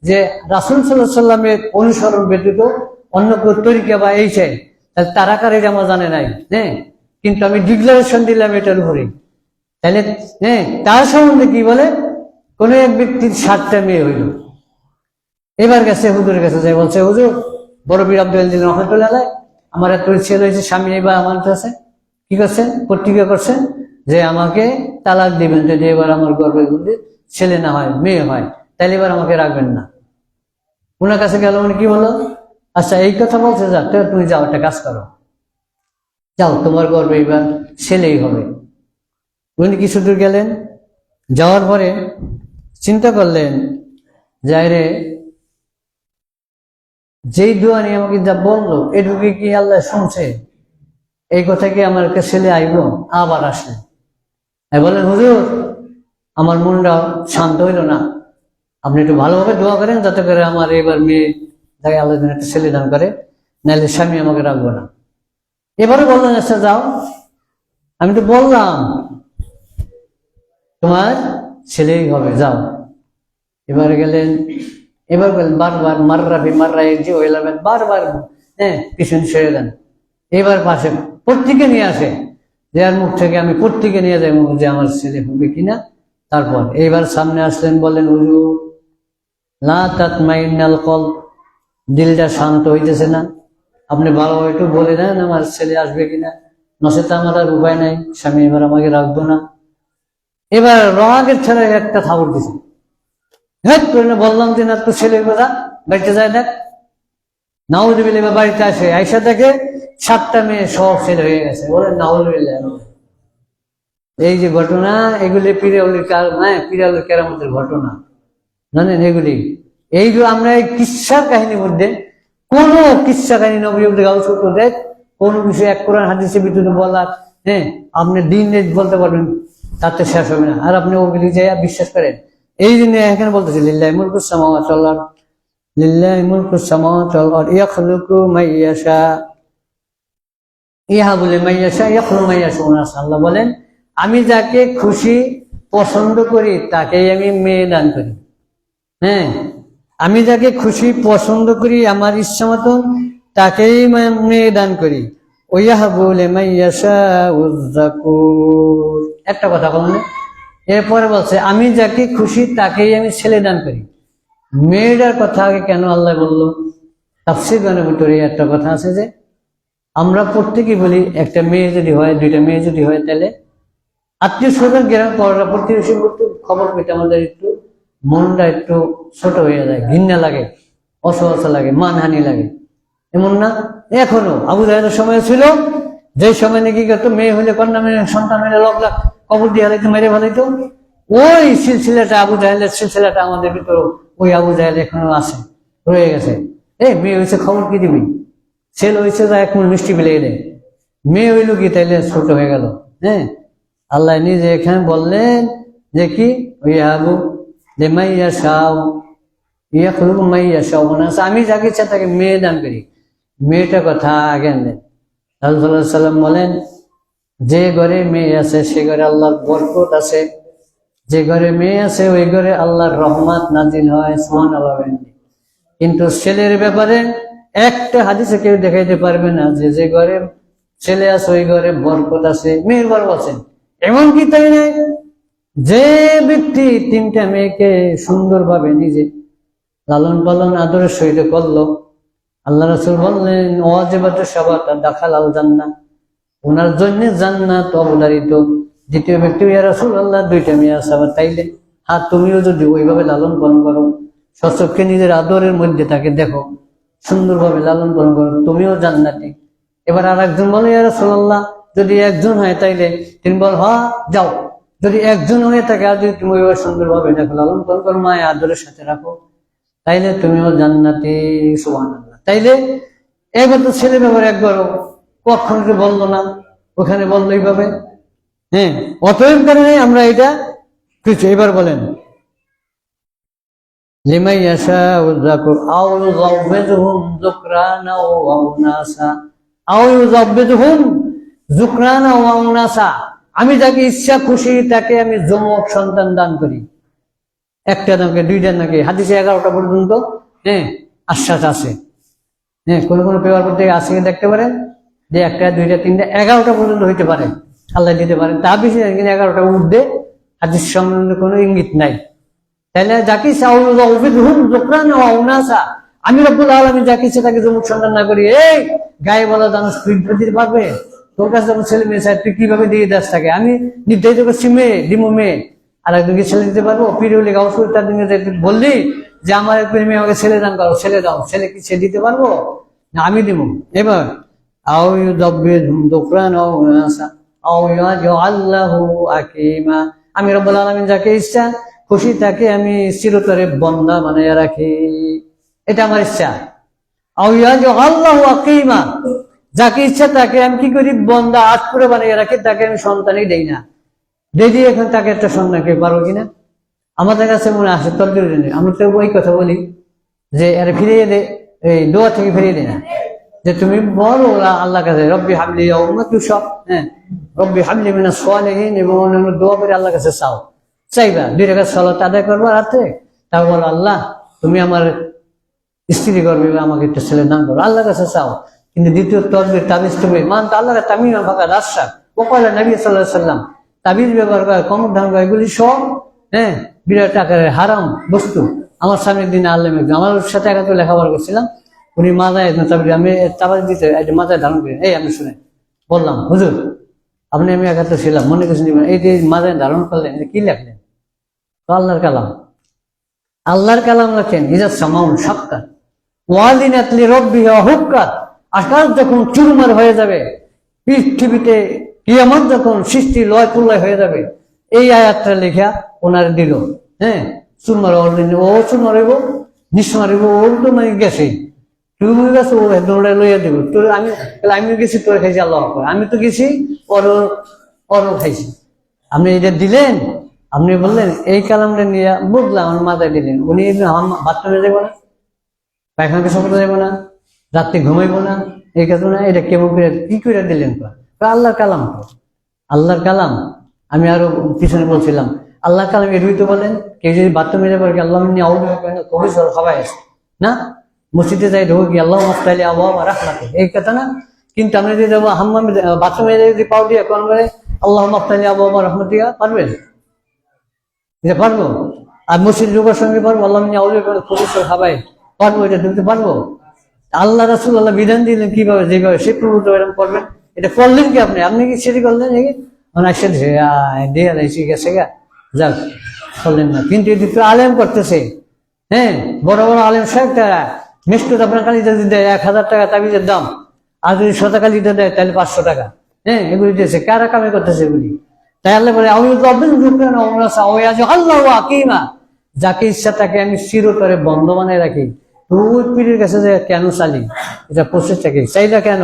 যে রাসূল সাল্লাল্লাহু আলাইহি ওয়াসাল্লামের অনুসরণ ব্যতীত অন্য কোন তরিকা বা এই চাই, তারা কারা এটা আমার জানে নাই। হ্যাঁ, কিন্তু আমি ডিক্লারেশন দিলাম এটার উপরে। তাহলে হ্যাঁ, তার সম্বন্ধে কি বলে, কোন এক ব্যক্তির 7টা মেয়ে হইল, এবার গেছে হুজুরের কাছে যাই, বলছে হুজুর বড় পীর আব্দুল আলিম রহমতুল্লাহ আলাইহি, আমার এত ছেলে হয়েছে, স্বামী এবার আমার কাছে কি করছেন, প্রতিজ্ঞা করছেন যে আমাকে তালাক দিবেন যদি এবার আমার গর্ভের মধ্যে ছেলে না হয়, মেয়ে হয়, তাহলে এবার আমাকে রাখবেন না। ওনার কাছে গেল, উনি কি বলো, আচ্ছা এই কথা বলছে, যা তুমি যাও, একটা কাজ করো, যাও তোমার গর্ভে এবার ছেলেই হবে। উনি কিছু দূর গেলেন, যাওয়ার পরে চিন্তা করলেন, যাই রে, যেই দোয়া নিয়ে আমাকে যা বললো এটুকু কি আল্লাহ শুনছে, এই কথা কি আমার ছেলে আইব, আবার আসলেন, বলেন হুজুর আমার মনটা শান্ত হইল না, আপনি একটু ভালোভাবে দোয়া করেন যাতে করে আমার এবার মেয়ে যাকে আল্লাহ একটা ছেলে দান করে, নাহলে স্বামী আমাকে রাখবো না। এবারে বললেন আচ্ছা যাও, আমি তো বললাম তোমার ছেলেই হবে, যাও। এবার গেলেন, এবার বলেন বারবার মাররাই যে হইলাবেন, বারবার হ্যাঁ পিছন ছেড়ে দেন। এবার পাশে পত্রিকা নিয়ে আসে, যার মুখ থেকে আমি পত্রিকা নিয়ে যাই যে আমার ছেলে হবে কিনা। তারপর এইবার সামনে আসলেন, বলেন হুজুর লা তাতমাইন্নাল কলব, দিলটা শান্ত হইতেছে না, আপনি ভালোভাবে একটু বলে দেন আমার ছেলে আসবে কিনা, নচেত আমার আর উপায় নাই, স্বামী এবার আমাকে রাখবো না। এবার রাগের ছেলে একটা থাবড় দিছে, হ্যাঁ বললাম যে না তো ছেলের কথা, বাড়িতে যায় দেখ। নাউজুবিল্লাহ, বাড়িতে আসে, আয়সা দেখে 7টা মেয়ে সব ছেলে হয়ে গেছে। বলেন নাউজুবিল্লাহ। এই যে ঘটনা, এগুলি পীরাউলির কেরামতের ঘটনা, জানেন এগুলি। এই যে আমরা এই কিচ্ছার কাহিনীর মধ্যে কোন কিচ্ছা কাহিনী নবী দেখ কোন বিষয়ে এক কোরআন হাদিসের ভিতরে বলার, হ্যাঁ আপনি দিন বলতে পারবেন, তাতে শেষ হবে না। আর আপনি ওগুলি যাই বিশ্বাস করেন। এই জন্য এখানে বলতেছি লিল্লাহি মুলকুস সামাওয়াতি ওয়াল আরদ, লিল্লাহি মুলকুস সামাওয়াতি ওয়াল আরদ ইয়াখলুকু মান ইয়াশা, ইহা বলে মান ইয়াশা ইয়াখলুকু মান ইয়াশা। আল্লাহ বলেন আমি যাকে খুশি পছন্দ করি তাকেই আমি মেয়ে দান করি। হ্যাঁ, আমি যাকে খুশি পছন্দ করি আমার ইচ্ছা মতন তাকেই মেয়ে দান করি। ওয়াহাবু লিমান ইয়াশাউ যাকুর। একটা কথা বলুন, এরপরে বলছে আমি যাকে খুশি তাকেই আমি ছেলে দান করি। মেয়েটার কথা আগে কেন আল্লাহ বললো? তাফসীর গানের ভিতরে একটা কথা আছে যে আমরা প্রত্যেকেই বলি একটা মেয়ে যদি হয়, দুইটা মেয়ে যদি হয়, তাহলে আত্মীয় স্বজন গ্রাম পড়া প্রতিবেশী খবর পেতে আমাদের একটু মনটা একটু ছোট হয়ে যায়, ঘৃণা লাগে, অসহজ লাগে, মানহানি লাগে, এমন না? এখনো আবু জাহেলের সময় ছিল, যে সময় নাকি করতো মেয়ে হলে কন্যা মেয়ে সন্তান হলে লক লাখ কবর দিয়ে হারাইতো, মেরে ফেলাইতো। ওই সিলসিলাটা, আবু জাহেলের সিলসিলাটা আমাদের ভিতরে, ওই আবু জাহেল এখনো আছে, রয়ে গেছে। মেয়ে হয়েছে, খবর কি দিবি? ছেলে হয়েছে, যা এক মূল মিষ্টি মিলিয়ে দেয়। মেয়ে হইল কি, তাইলে ছোট হয়ে গেল। আল্লাহ নিজে এখানে বললেন যে কি, ওই আবু যে মাইয়া সাও ইয়া খুলুক মাইয়া সাও, আমি যাকে ইচ্ছা তাকে মেয়ে দান করি। মেয়েটা কথা আগে আনলেন। রাসূলুল্লাহ সাল্লাল্লাহু আলাইহি ওয়াসাল্লাম বলেন, যে ঘরে মেয়ে আছে সে ঘরে আল্লাহর বরকত আছে, যে ঘরে মেয়ে আছে ওই ঘরে আল্লাহর রহমত নাজিল হয়। সুবহানাল্লাহ। কিন্তু ছেলের ব্যাপারে একটা হাদিসে কেউ দেখাইতে পারবে না যে যে ঘরে ছেলে আছে ওই ঘরে বরকত আছে, মেয়ের বরকত আছে। এমনকি তাই নয়, যে ব্যক্তি তিনটা মেয়েকে সুন্দরভাবে নিজে লালন পালন আদরের সহিত করলো, আল্লাহ রাসূল বললেন ওয়াজিবাতু শাবাতা দাখালাল জান্নাহ, ওনার জন্য জান্নাত অবধারিত। দ্বিতীয় ব্যক্তি, ইয়া রাসূলুল্লাহ দুইটা মেয়ে আছে আমার, তাইলে হ্যাঁ, তুমিও যদি ওইভাবে লালন পালন করো, সচক্ষে নিজের আদরের মধ্যে তাকে দেখো, সুন্দরভাবে লালন পালন করো, তুমিও জান্নাতি। এবার আর একজন বলে, ইয়া রাসূলুল্লাহ যদি একজন হয় তাইলে? তিনি বল, হ্যাঁ যাও, যদি একজন হয়ে থাকে আর যদি তুমি ওইভাবে সুন্দরভাবে দেখো, লালন পালন করো, মায়ের আদরের সাথে রাখো, তাইলে তুমিও জান্নাতি। সুবহানাল্লাহ। তাইলে এবার তো ছেলে ব্যাপারে একবারও কখন বললো না, ওখানে বললো এইভাবে। অতএব কারণে আমরা এটা কিছু। এবার বলেন, লিমান ইয়াশাউ যাকুর আও ইউযাওবিজুহুম যুকরানা ওয়া উনাসা আও ইউযাওবিজুহুম যুকরানা ওয়া উনাসা, আমি যাকে ইচ্ছা খুশি তাকে আমি যমক সন্তান দান করি। একটা নাকি দুইটা নাকি, হাদিসে 11টা পর্যন্ত আশ্বাস আছে। কোন কোন পেপার পড়তে আছে দেখতে পারেন যে একটা দুইটা তিনটা 11টা পর্যন্ত হইতে পারে, আল্লাহ দিতে পারেন, তা বেশি না, কিন্তু 11টা ঊর্ধ্বে হাদিস সম্বন্ধে কোনো ইঙ্গিত নাই। তাহলে যাকে আমি রব্বুল আলামিন যাকে ইচ্ছা তাকে যমুক সন্তান না করি। এই গায়ে বলা জানো, তুই দিতে পারবে? তোর কাছে যখন ছেলে মেয়ে চাই, তুই কিভাবে দিয়ে দাস তাকে? আমি নির্ধারিত করছি মেয়ে দিমো, মেয়ে আর একজনকে ছেলে দিতে পারবো? পীর হলে গাউস তার দিকে বললি যে আমার এক মেয়ে আমাকে ছেলে দান করো, ছেলে দাও, ছেলে কি সে দিতে পারবো না? আমি দিব। এবার আমি রব্বুল আলামিন যাকে ইচ্ছা খুশি তাকে আমি চিরতরে বন্দা বানাইয়া রাখি, এটা আমার ইচ্ছা। আল্লাহু আকিমা, যাকে ইচ্ছা তাকে আমি কি করি, বন্দা আজ করে বানাইয়া রাখি, তাকে আমি সন্তানই দেই না। দেখি এখন তাকে একটা সন্তান কে পারো কিনা। আমাদের কাছে মনে আসে তদ্বির, আমরা তো ওই কথা বলি যে এর ফিরিয়ে দে, এই দোয়া থেকে ফিরিয়ে দে না, যে তুমি বলো আল্লাহ কাছে রব্বি হাবলি উম্মতি সব, রব্বি হাবলি মিনাস সালিহিন, এবং অন্যান্য দোয়া করে আল্লাহ কাছে চাও। চাইবা 2 রাকাত সালাত আদায় করবা রাতে, তাও বলো আল্লাহ তুমি আমার স্ত্রী করবে, আমাকে একটা ছেলে দান করো, আল্লাহর কাছে চাও। কিন্তু দ্বিতীয় তদবির তাবিজ তুমি মানতো আল্লাহ তামিমা ফাঁকা রাজশাক ওকালে নবী সাল্লাল্লাহু আলাইহি ওয়াসাল্লাম, তাবিজ ব্যবহার করে, কমর ধান করে, এগুলি সব বিরাট আকারের হারাম বস্তু। আমার স্বামীর দিনে আল্লাহ আমার সাথে একাত্র লেখাপড়া করছিলাম, উনি মাজায় আমি তাবিজ দিতে মাথায় ধারণ করি। আমি শুনে বললাম, হুজুর আপনি আমি একাত্র ছিলাম, মনে কিছু নিবেন, এই যে মাজায় ধারণ করলেন, কি লেখলেন? তো আল্লাহর কালাম, আল্লাহর কালাম লেখেন, ইজা সামাউন সাক্কাত ওয়ালিনাত লিরাব্বিহা হুক্কাত, আকাশ যখন চুরমার হয়ে যাবে, পৃথিবীতে কিয়ামত যখন সৃষ্টি লয় কুল্লয় হয়ে যাবে, এই আয়াতটা লেখা ওনার দিল। চুরমার ও চুরমার হইব, নিঃস্মার হইব, ওর তো মানে গেছে, তুমি গেছো, ও দৌড়ে লইয়া দিব তোর। আমি গেছি, তোর খাইছি আল্লাহ, আমি তো গেছি ওরও খাইছি। আপনি এটা দিলেন, আপনি বললেন এই কালামটা নিয়ে বুঝলাম, আমার মাথায় দিলেন। উনি বাথরুমে যাবো না, পায়খানা পেশাব করতে যাবো না, রাত্রে ঘুমাইবো না, এই কথা না, এটা কেমন করে কি করে দিলেন? আল্লাহর কালাম, আল্লাহর কালাম। আমি আরো পিছনে বলছিলাম আল্লাহর কালাম এরই তো বলেন, কেউ যদি বাথরুমে যাবে আল্লাহ কবি সবাই আছে না, মসজিদে যাই ঢোক কি আল্লাহ মফতালি আল্লাহ রাখলাকে, এই কথা না। কিন্তু আপনি যদি যাবো হাম্মামে বাথরুমে যদি পাও দিয়ে কোন করে আল্লাহ মফতালি আল্লাহ রহমতিয়া, পারবেন? এটা পারবো? আর মসজিদ ঢোকার সঙ্গে পারবো আল্লাহ কবি খাবাই, পারবো? এটা ঢুকতে পারবো? আল্লাহ রাসূল আল্লাহ বিধান দিলেন কিভাবে, যেভাবে সে প্রভুত্ব এরকম করবেন। এটা করলেন কি আপনি? আপনি কি সেটি করলেন? গেছে গা, যাক করলেন না। কিন্তু এটি তো আলেম করতেছে, হ্যাঁ, বড় বড় আলেম সাহেব তারা মিষ্টুত আপনার কালিটা দেয় 1000 টাকা তাবিজের দাম, আর যদি শতা কালিটা দেয় তাহলে 500 টাকা। হ্যাঁ, এগুলি দিয়েছে, কারা কামে করতেছে এগুলি? তাই আল্লাহ বলে আল্লাহ আকিমা, যাকে ইচ্ছা তাকে আমি চিরতরে বন্ধ বানায় রাখি। তুই পীরের কাছে যে কেন চালি, এটা প্রসেসটা কি, চাইলা কেন?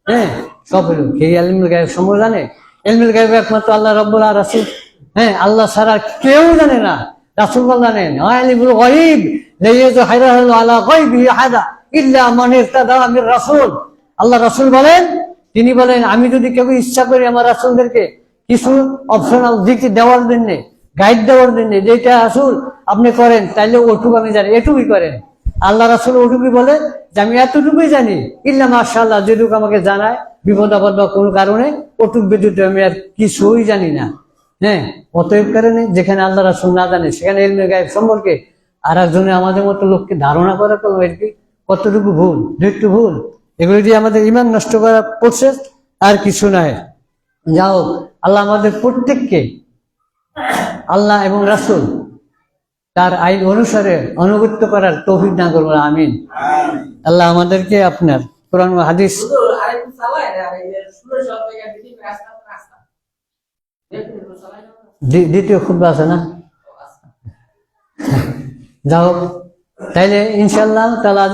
হ্যাঁ, সব হলো এই ইলমুল গায়ব সম্পর্কে জানে। ইলমুল গায়ব একমাত্র আল্লাহ রাব্বুল আর রাসূল, হ্যাঁ, আল্লাহ ছাড়া কেউ জানে না, রাসূলুল্লাহ জানেন। আলিমুল গায়ব লা ইয়াযহারু আলা গায়বিহি আহাদা ইল্লা মান ইরতাদা মির রাসূল। আল্লাহ রাসূল বলেন, তিনি বলেন আমি যদি কেউ ইচ্ছা করি আমার রাসূলদেরকে কিছু অপশনাল দিক দেওয়ার জন্য, গাইড দেওয়ার জন্য, যেটা রাসূল আপনি করেন তাইলে ওটুকু আমি জানি, এটুকুই করেন। আল্লাহ রাসূল ওটুকুই বলে যে আমি এতটুকুই জানি, ইল্লা মাশাআল্লাহ, যেটুকু আমাকে জানায় বিপদ আপদ বা কোনো কারণে, ওটুক ব্যতীত আমি আর কিছুই জানি না। হ্যাঁ, অতএব কারণে যেখানে আল্লাহ রাসূল না জানে সেখানে ইলমে গায়ব সম্পর্কে আর একজনে আমাদের মতো লোককে ধারণা করা করবো, এর কি কতটুকু ভুল, একটু ভুল। এগুলি দিয়ে আমাদের ঈমান নষ্ট করা পড়ছে, আর কিছু নয়। যাও, আল্লাহ আমাদের প্রত্যেককে আল্লাহ এবং রাসূল তার আইন অনুসারে অনুগত্য করার তৌফিক দান করবো, আমিন। আল্লাহ আমাদেরকে আপনার কোরআন ও হাদিস। দ্বিতীয় খুতবা আছে না? যাও, তাইলে ইনশাআল্লাহ তাআলা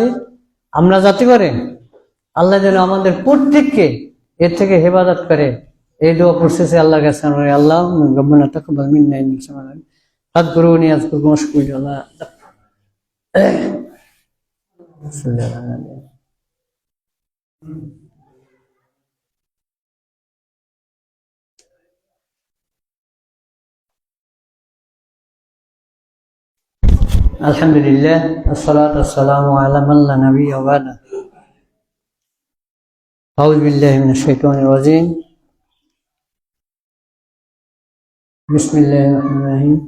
আমরা যাতে করে আল্লাহ যেন আমাদের প্রত্যেককে এর থেকে হেফাজত করে, এই দোয়া করতেছে আল্লাহর কাছে। আল্লাহ রব্বানা তাকাব্বাল মিন্না ইন্নাকা আনতাল আযকুরুনি আযকুরকুম ওয়াশকুরুল্লাহ। আলহামদুলিল্লাহ, আসসালাতু ওয়াসসালামু আলা মান লা নাবিয়্যা বা'দা। আউযু বিল্লাহি মিনাশ শাইতানির রাজীম। বিসমিল্লাহির রহমানির রহিম।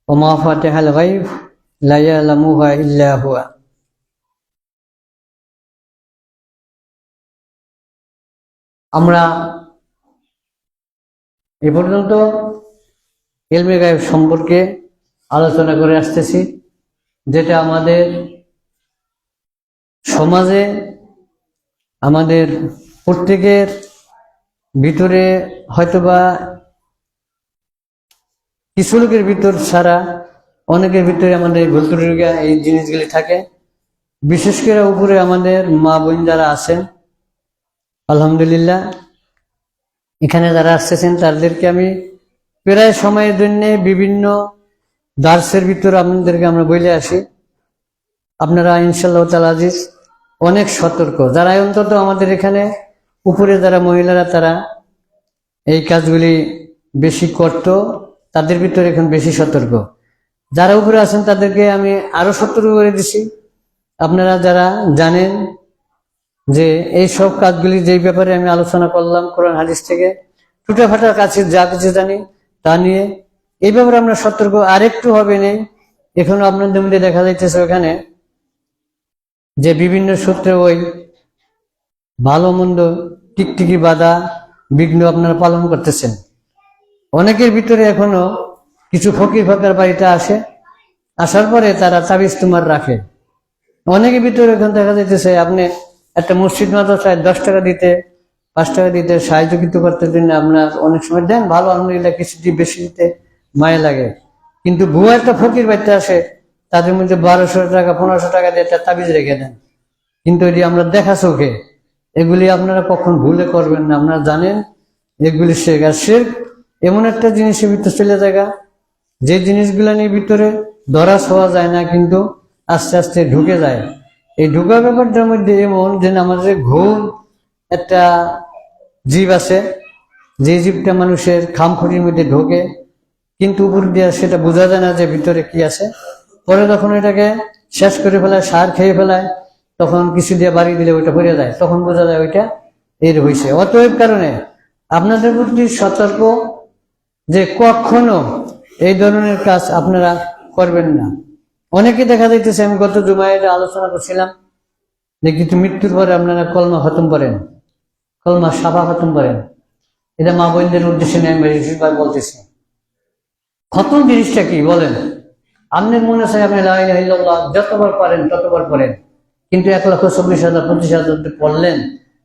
ওয়া মা ফাতিহাল গায়ব লা ইয়ালামুহা ইল্লা হুয়া। আমরা এ পর্যন্ত ইলমে গায়ব সম্পর্কে আলোচনা করে আসতেছি, যেটা আমাদের সমাজে আমাদের প্রত্যেকের ভিতরে হয়তোবা কিছু লোকের ভিতর ছাড়া অনেকের ভিতরে আমাদের ভুল ত্রুটি এই জিনিসগুলি থাকে। বিশেষ করে উপরে আমাদের মা বোন যারা আছেন, আলহামদুলিল্লাহ এখানে যারা আসতেছেন তাদেরকে আমি প্রায় সময়ের জন্য বিভিন্ন দার্সের ভিতরে আপনাদেরকে আমরা বলে আসি, আপনারা ইনশাআল্লাহ তাআলা আজিজ অনেক সতর্ক। যারা অন্তত আমাদের এখানে উপরে যারা মহিলারা তারা এই কাজগুলি বেশি করত, তাদের ভিতরে এখন বেশি সতর্ক। যারা উপরে আছেন তাদেরকে আমি আরো সতর্ক করে দিছি। আপনারা যারা জানেন যে এই সব কাজগুলি যেই ব্যাপারে আমি আলোচনা করলাম কোরআন হাদিস থেকে, টুটাফাটার কাছে যা কিছু জানি তা নিয়ে এই ব্যাপারে আমরা সতর্ক আরেকটু হবে নেই। এখনো আপনাদের মধ্যে দেখা যাইতেছে ওখানে যে বিভিন্ন সূত্রে ওই ভালো মন্দ টিকটিকি বাধা বিঘ্ন আপনারা পালন করতেছেন। অনেকের ভিতরে এখনো কিছু ফকির ফাঁকার বাড়িতে আসে, আসার পরে তারা তাবিজ তোমার রাখে। অনেকের ভিতরে এখন দেখা যাইতেছে আপনি একটা মসজিদ মাদ্রাসায় 10 টাকা দিতে 5 টাকা দিতে সাহায্য কিন্তু করতে জন্য আপনার অনেক সময় দেন, ভালো আলহামদুলিল্লাহ, কিছু বেশি দিতে মায়া লাগে। কিন্তু ভুয়া একটা ফকির বাড়িতে আসে, তাদের মধ্যে 1200 টাকা 1500 টাকা দিয়ে একটা তাবিজ রেখে দেন। কিন্তু এটি আমরা দেখা চোখে, এগুলি আপনারা কখন ভুলে করবেন না। আপনারা জানেন এগুলি শেখ, আর শেখ এমন একটা জিনিসের ভিতরে চলে যায় যে জিনিসগুলো নিয়ে ভিতরে ধরা ছোঁয়া যায় না, কিন্তু আস্তে আস্তে ঢুকে যায়। এই ঢুকা ব্যাপারটার মধ্যে এমন যে আমাদের ঘুম একটা জীব আছে, যে জীবটা মানুষের খামখুটির মধ্যে ঢোকে, কিন্তু উপর দিয়ে সেটা বোঝা যায় না যে ভিতরে কি আছে। পরে যখন এটাকে শেষ করে ফেলায়, সার খেয়ে ফেলায়, তখন কিছু দিয়ে বাড়ি দিলে ওইটা পড়ে যায়, তখন বোঝা যায় ওইটা এর হয়েছে। অতএব কারণে আপনাদের প্রতি সতর্ক যে কখনো এই ধরনের কাজ আপনারা করবেন না। অনেকে দেখা যাইতেছে, আমি গত জুমায় আলোচনা করছিলাম যে কিন্তু মৃত্যুর পরে আপনারা কলমা খতম করেন, কলমা সাফা খতম করেন। এটা মা বোনদের উদ্দেশ্যে নিয়ে আমি বিশেষভাবে বলতেছি। খতম জিনিসটা কি বলেন? আপনার মনে আছে আপনি লা ইলাহা ইল্লাল্লাহ যতবার পারেন ততবার পড়েন, কিন্তু 1,24,000 25,000 পড়লেন,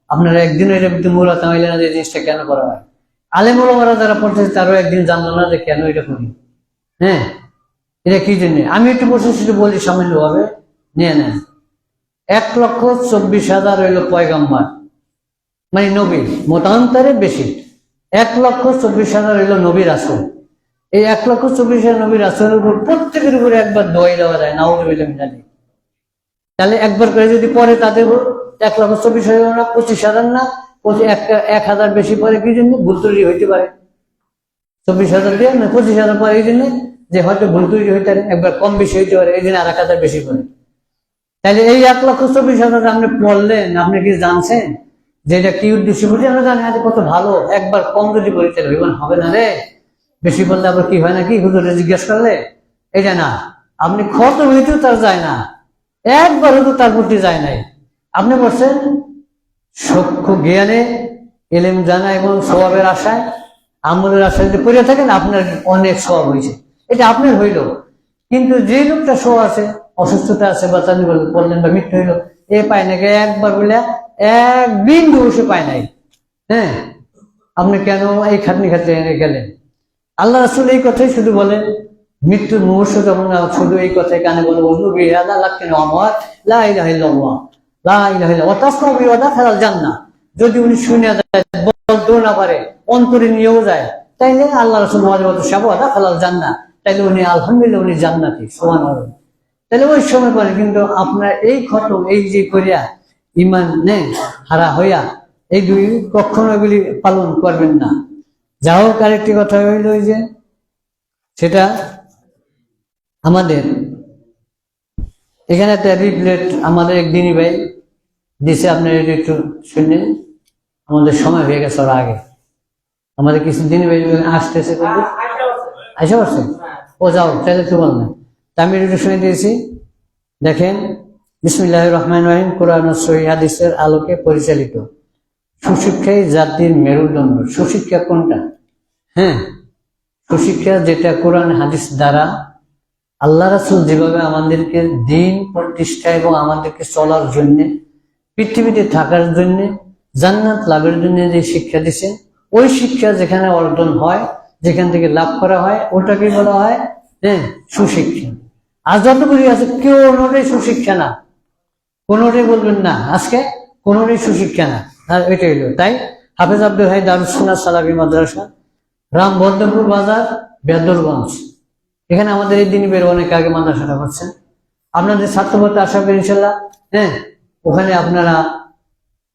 আপনারা একদিনও এটা কিন্তু মূলত হইলে না যে জিনিসটা কেন করা হয়। আলেম ওলামারা যারা পড়তেছে তারও একদিন জানলো না যে কেন এটা করি। হ্যাঁ, এটা কি জন্য? আমি একটু বসে বলি সামান্য ভাবে নিয়ে নেন। 1,24,000 হইল পয়গাম্বার, মানে নবী, মতান্তরে বেশি। 1,24,000 হইল নবীর রাসূল। এই 1,24,000 নবীর রাসূলের উপর প্রত্যেকের উপরে একবার দোয়াই দেওয়া যায়, নাউযুবিল্লাহ মিন যালিক। তাহলে একবার করে যদি পরে তাদের 1,24,000 না 25,000 না 1,000 বেশি পরে কি জন্য? ভুল ত্রুটি হইতে পারে। 24,000 দিয়ে 25,000 পরে এই জন্য যে হয়তো ভুল ত্রুটি হইতে পারে, একবার কম বেশি হইতে পারে, এই জন্য 1,000 বেশি করে। তাহলে এই 1,24,000 আপনি পড়লেন, আপনি কি জানছেন যে এটা কি উদ্দেশ্য? বুঝি আমরা জানি আজ কত ভালো, একবার কম যদি পড়ি তাহলে হবে না রে, বেশি পড়লে আবার কি হয় নাকি হুজুরে জিজ্ঞেস করলে? এটা না, আপনি খত হইতেও তার যায় না, একবার হয়তো তার প্রতি যায় নাই, আপনি বলছেন সূক্ষ্ম জ্ঞানে এলেম জানা এবং সওয়াবের আশায় আমলের আশায় যদি পড়ে থাকেন আপনার অনেক সওয়াব হয়েছে, এটা আপনার হইল। কিন্তু যে লোকটা শো আছে, অসুস্থতা আছে বা চাঁদি বললেন বা মৃত্যু হইলো, এ পায় নাকি একবার বলে এক বিন্দু সে পায় নাই। হ্যাঁ, আপনি কেন এই খাটনি খাটতে এনে গেলেন? আল্লাহ রাসূল এই কথাই শুধু বলেন, মৃত্যুর মুহূর্ত যখন শুধু এই কথাই কানে বলে, যদি উনি শুনে যায়, বলতেও না পারে, অন্তরে নিয়েও যায়, তাইলে আল্লাহ রাসূল জান্নাত, তাইলে উনি আলহামদুলিল্লাহ উনি জান্নাতি, সুবহানাল্লাহ। তাহলে ওই সময় পরে কিন্তু আপনার এই খতম এই যে করিয়া ইমান হারা হইয়া এই দুই কখনো এগুলি পালন করবেন না। যা হোক, আরেকটি কথা হইল যে সেটা আমাদের এখানে একটা রিপ্লেট আমাদের একদিনই ভাই দিছে, আপনার একটু শুনলেন। আমাদের সময় হয়ে গেছে, ওর আগে আমাদের কিছু দিনই ভাই আসতেছে, কিন্তু আইসা পারছে। ও যাও, তাহলে একটু বল না, আমি একটু শুনে দিয়েছি। দেখেন, বিসমিল্লাহির রহমানির রহিম। কোরআন ও সহিহ হাদিসের আলোকে পরিচালিত। সুশিক্ষাই জাতির মেরুদণ্ড। সুশিক্ষা কোনটা? হ্যাঁ, সুশিক্ষা যেটা কোরআন হাদিস দ্বারা আল্লাহ রাসূল যেভাবে আমাদেরকে দিন প্রতিষ্ঠা এবং আমাদেরকে চলার জন্য, পৃথিবীতে থাকার জন্য, জান্নাত লাভের জন্য যে শিক্ষা দিচ্ছেন, ওই শিক্ষা যেখানে অর্জন হয়, যেখান থেকে লাভ করা হয়, ওটাকে বলা হয় সুশিক্ষা। আর যতগুলি আছে কোনোটাই সুশিক্ষা না, কোনোটাই বলবেন না আজকে কোনোটাই সুশিক্ষা না। আর এটা হইল তাই হাফেজ আব্দুল হাই দারুস সুন্নাহ সালাফি মাদ্রাসা, রামভদ্রপুর বাজার, বেদরগঞ্জ, এখানে আমাদের এই দিনই বের অনেক আগে মাদ্রাসাটা করছেন। আপনাদের ছাত্রপত্র আশা করি ইনশাল্লাহ ওখানে আপনারা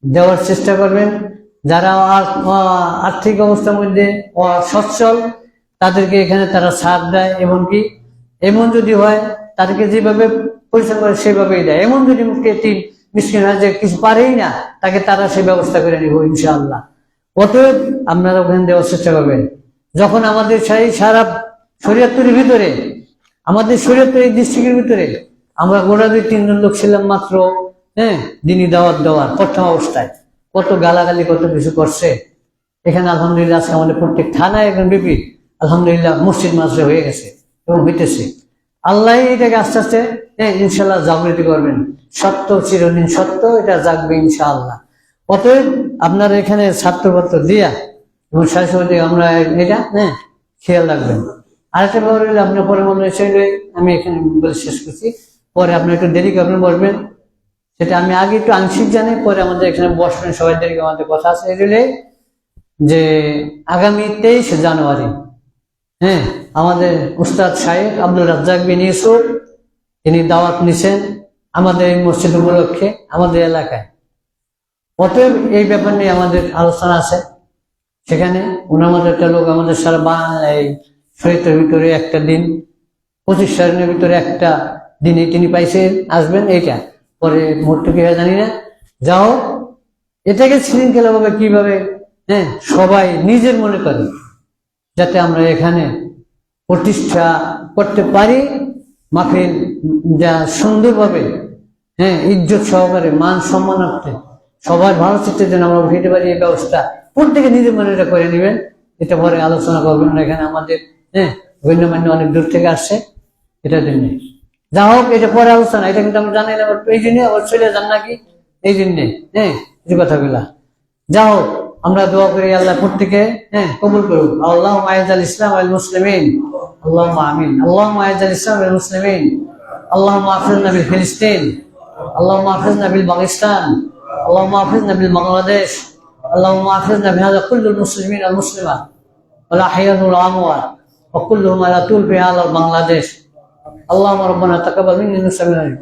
দেওয়ার চেষ্টা করবেন। যারা আর্থিক অবস্থার মধ্যে সচ্ছল তাদেরকে এখানে তারা ছাড় দেয়, এমনকি এমন যদি হয় তাদেরকে যেভাবে পরিশ্রম করে সেভাবেই দেয়। এমন যদি মিসকিন হয় যে কিছু পারেই না, তাকে তারা সেই ব্যবস্থা করে নিব ইনশাআল্লাহ। অতএব আপনারা ওখানে দেওয়ার চেষ্টা করবেন। যখন আমাদের সারা শরীয়তের ভিতরে, আমাদের শরীয়তের এই ডিস্ট্রিক্টের ভিতরে আমরা গোটা 2-3 জন লোক ছিলাম মাত্র, দিনই দাওয়াত দেওয়ার প্রথম অবস্থায়, কত গালাগালি কত কিছু করছে। এখানে আলহামদুলিল্লাহ আজকে আমাদের প্রত্যেক থানায় একজন বিপি আলহামদুলিল্লাহ মসজিদ মাদ্রাসা হয়ে গেছে এবং হইতেছে। আল্লাহ এটাকে আস্তে আস্তে ইনশাল্লাহ জাগৃতি করবেন। সত্য চিরদিন সত্য, এটা জাগবে ইনশাআল্লাহ। অতএব আপনারা এখানে ছাত্রপত্র দিয়া এবং সাথে আমরা এটা খেয়াল রাখবেন। আরেকটা ব্যাপার হইলে আপনার পরে মনে হয়েছে, আমি এখানে বলে শেষ করছি, পরে আপনি একটু দেরি করবেন বসবেন, সেটা আমি আগে একটু আংশিক জানি, পরে আমাদের এখানে বসবেন সবাই, দেরি আমাদের কথা আছে। এগুলো যে আগামী 23 জানুয়ারি আমাদের উস্তাদ শাহেখ আব্দুল রাজ্জাক বিন ইউসুফ তিনি দাওয়াত নিছেন আমাদের এই মসজিদ উপলক্ষে আমাদের এলাকায়। অতএব এই ব্যাপার নিয়ে আমাদের আলোচনা আছে সেখানে। ওনার মধ্যে একটা লোক আমাদের সারা এই শরীরের ভিতরে একটা দিন 25 সালের ভিতরে একটা দিনে তিনি পাইছে আসবেন, এইটা পরে মুহূর্তে কি হয় জানি না। যাও, এটাকে শৃঙ্খলা ভাবে কিভাবে সবাই নিজের মনে করে যাতে আমরা এখানে প্রতিষ্ঠা করতে পারি, মাহফিল যা সুন্দরভাবে হ্যাঁ, ইজ্জত সহকারে মান সম্মানার্থে সবার ভালো চিত্তের জন্য আমরা উঠাইতে পারি এই ব্যবস্থা প্রত্যেকে নিজের মনে এটা করে নেবেন। এটা পরে আলোচনা করবেন না, এখানে আমাদের গণ্যমান্য অনেক দূর থেকে আসছে এটার জন্য। যা হোক, এটা পরে আলোচনা, এটা কিন্তু আমরা জানি না এই জন্য আবার চলে যান নাকি এই জন্যে, এই কথাগুলা। যা হোক, আমরা দোয়া করি আল্লাহ প্রত্যেকে কবুল করুক। আল্লাহুম্মা আইজ্জাল ইসলাম ওয়াল মুসলিমিন, আল্লাহুম্মা আমিন। আল্লাহুম্মা আইজ্জাল ইসলাম ওয়াল মুসলিমিন, আল্লাহুম্মা আফরিজনা বিল ফিলিস্তিন, আল্লাহুম্মা আফরিজনা বিল পাকিস্তান, আল্লাহুম্মা আফরিজনা বিল বাংলাদেশ, আল্লাহুম্মা আফরিজনা বিহাযা কুল্লুল মুসলিমিন ওয়াল মুসলিমাত ওয়াল আহইয়া ওয়াল আমওয়াত ওয়া কুল্লুহুম আলা তুল ফি হাযা বাংলাদেশ। আল্লাহুম্মা রাব্বানা তাকাব্বাল মিন্না ইন্নাকা আনতাস সামিউল আলিম।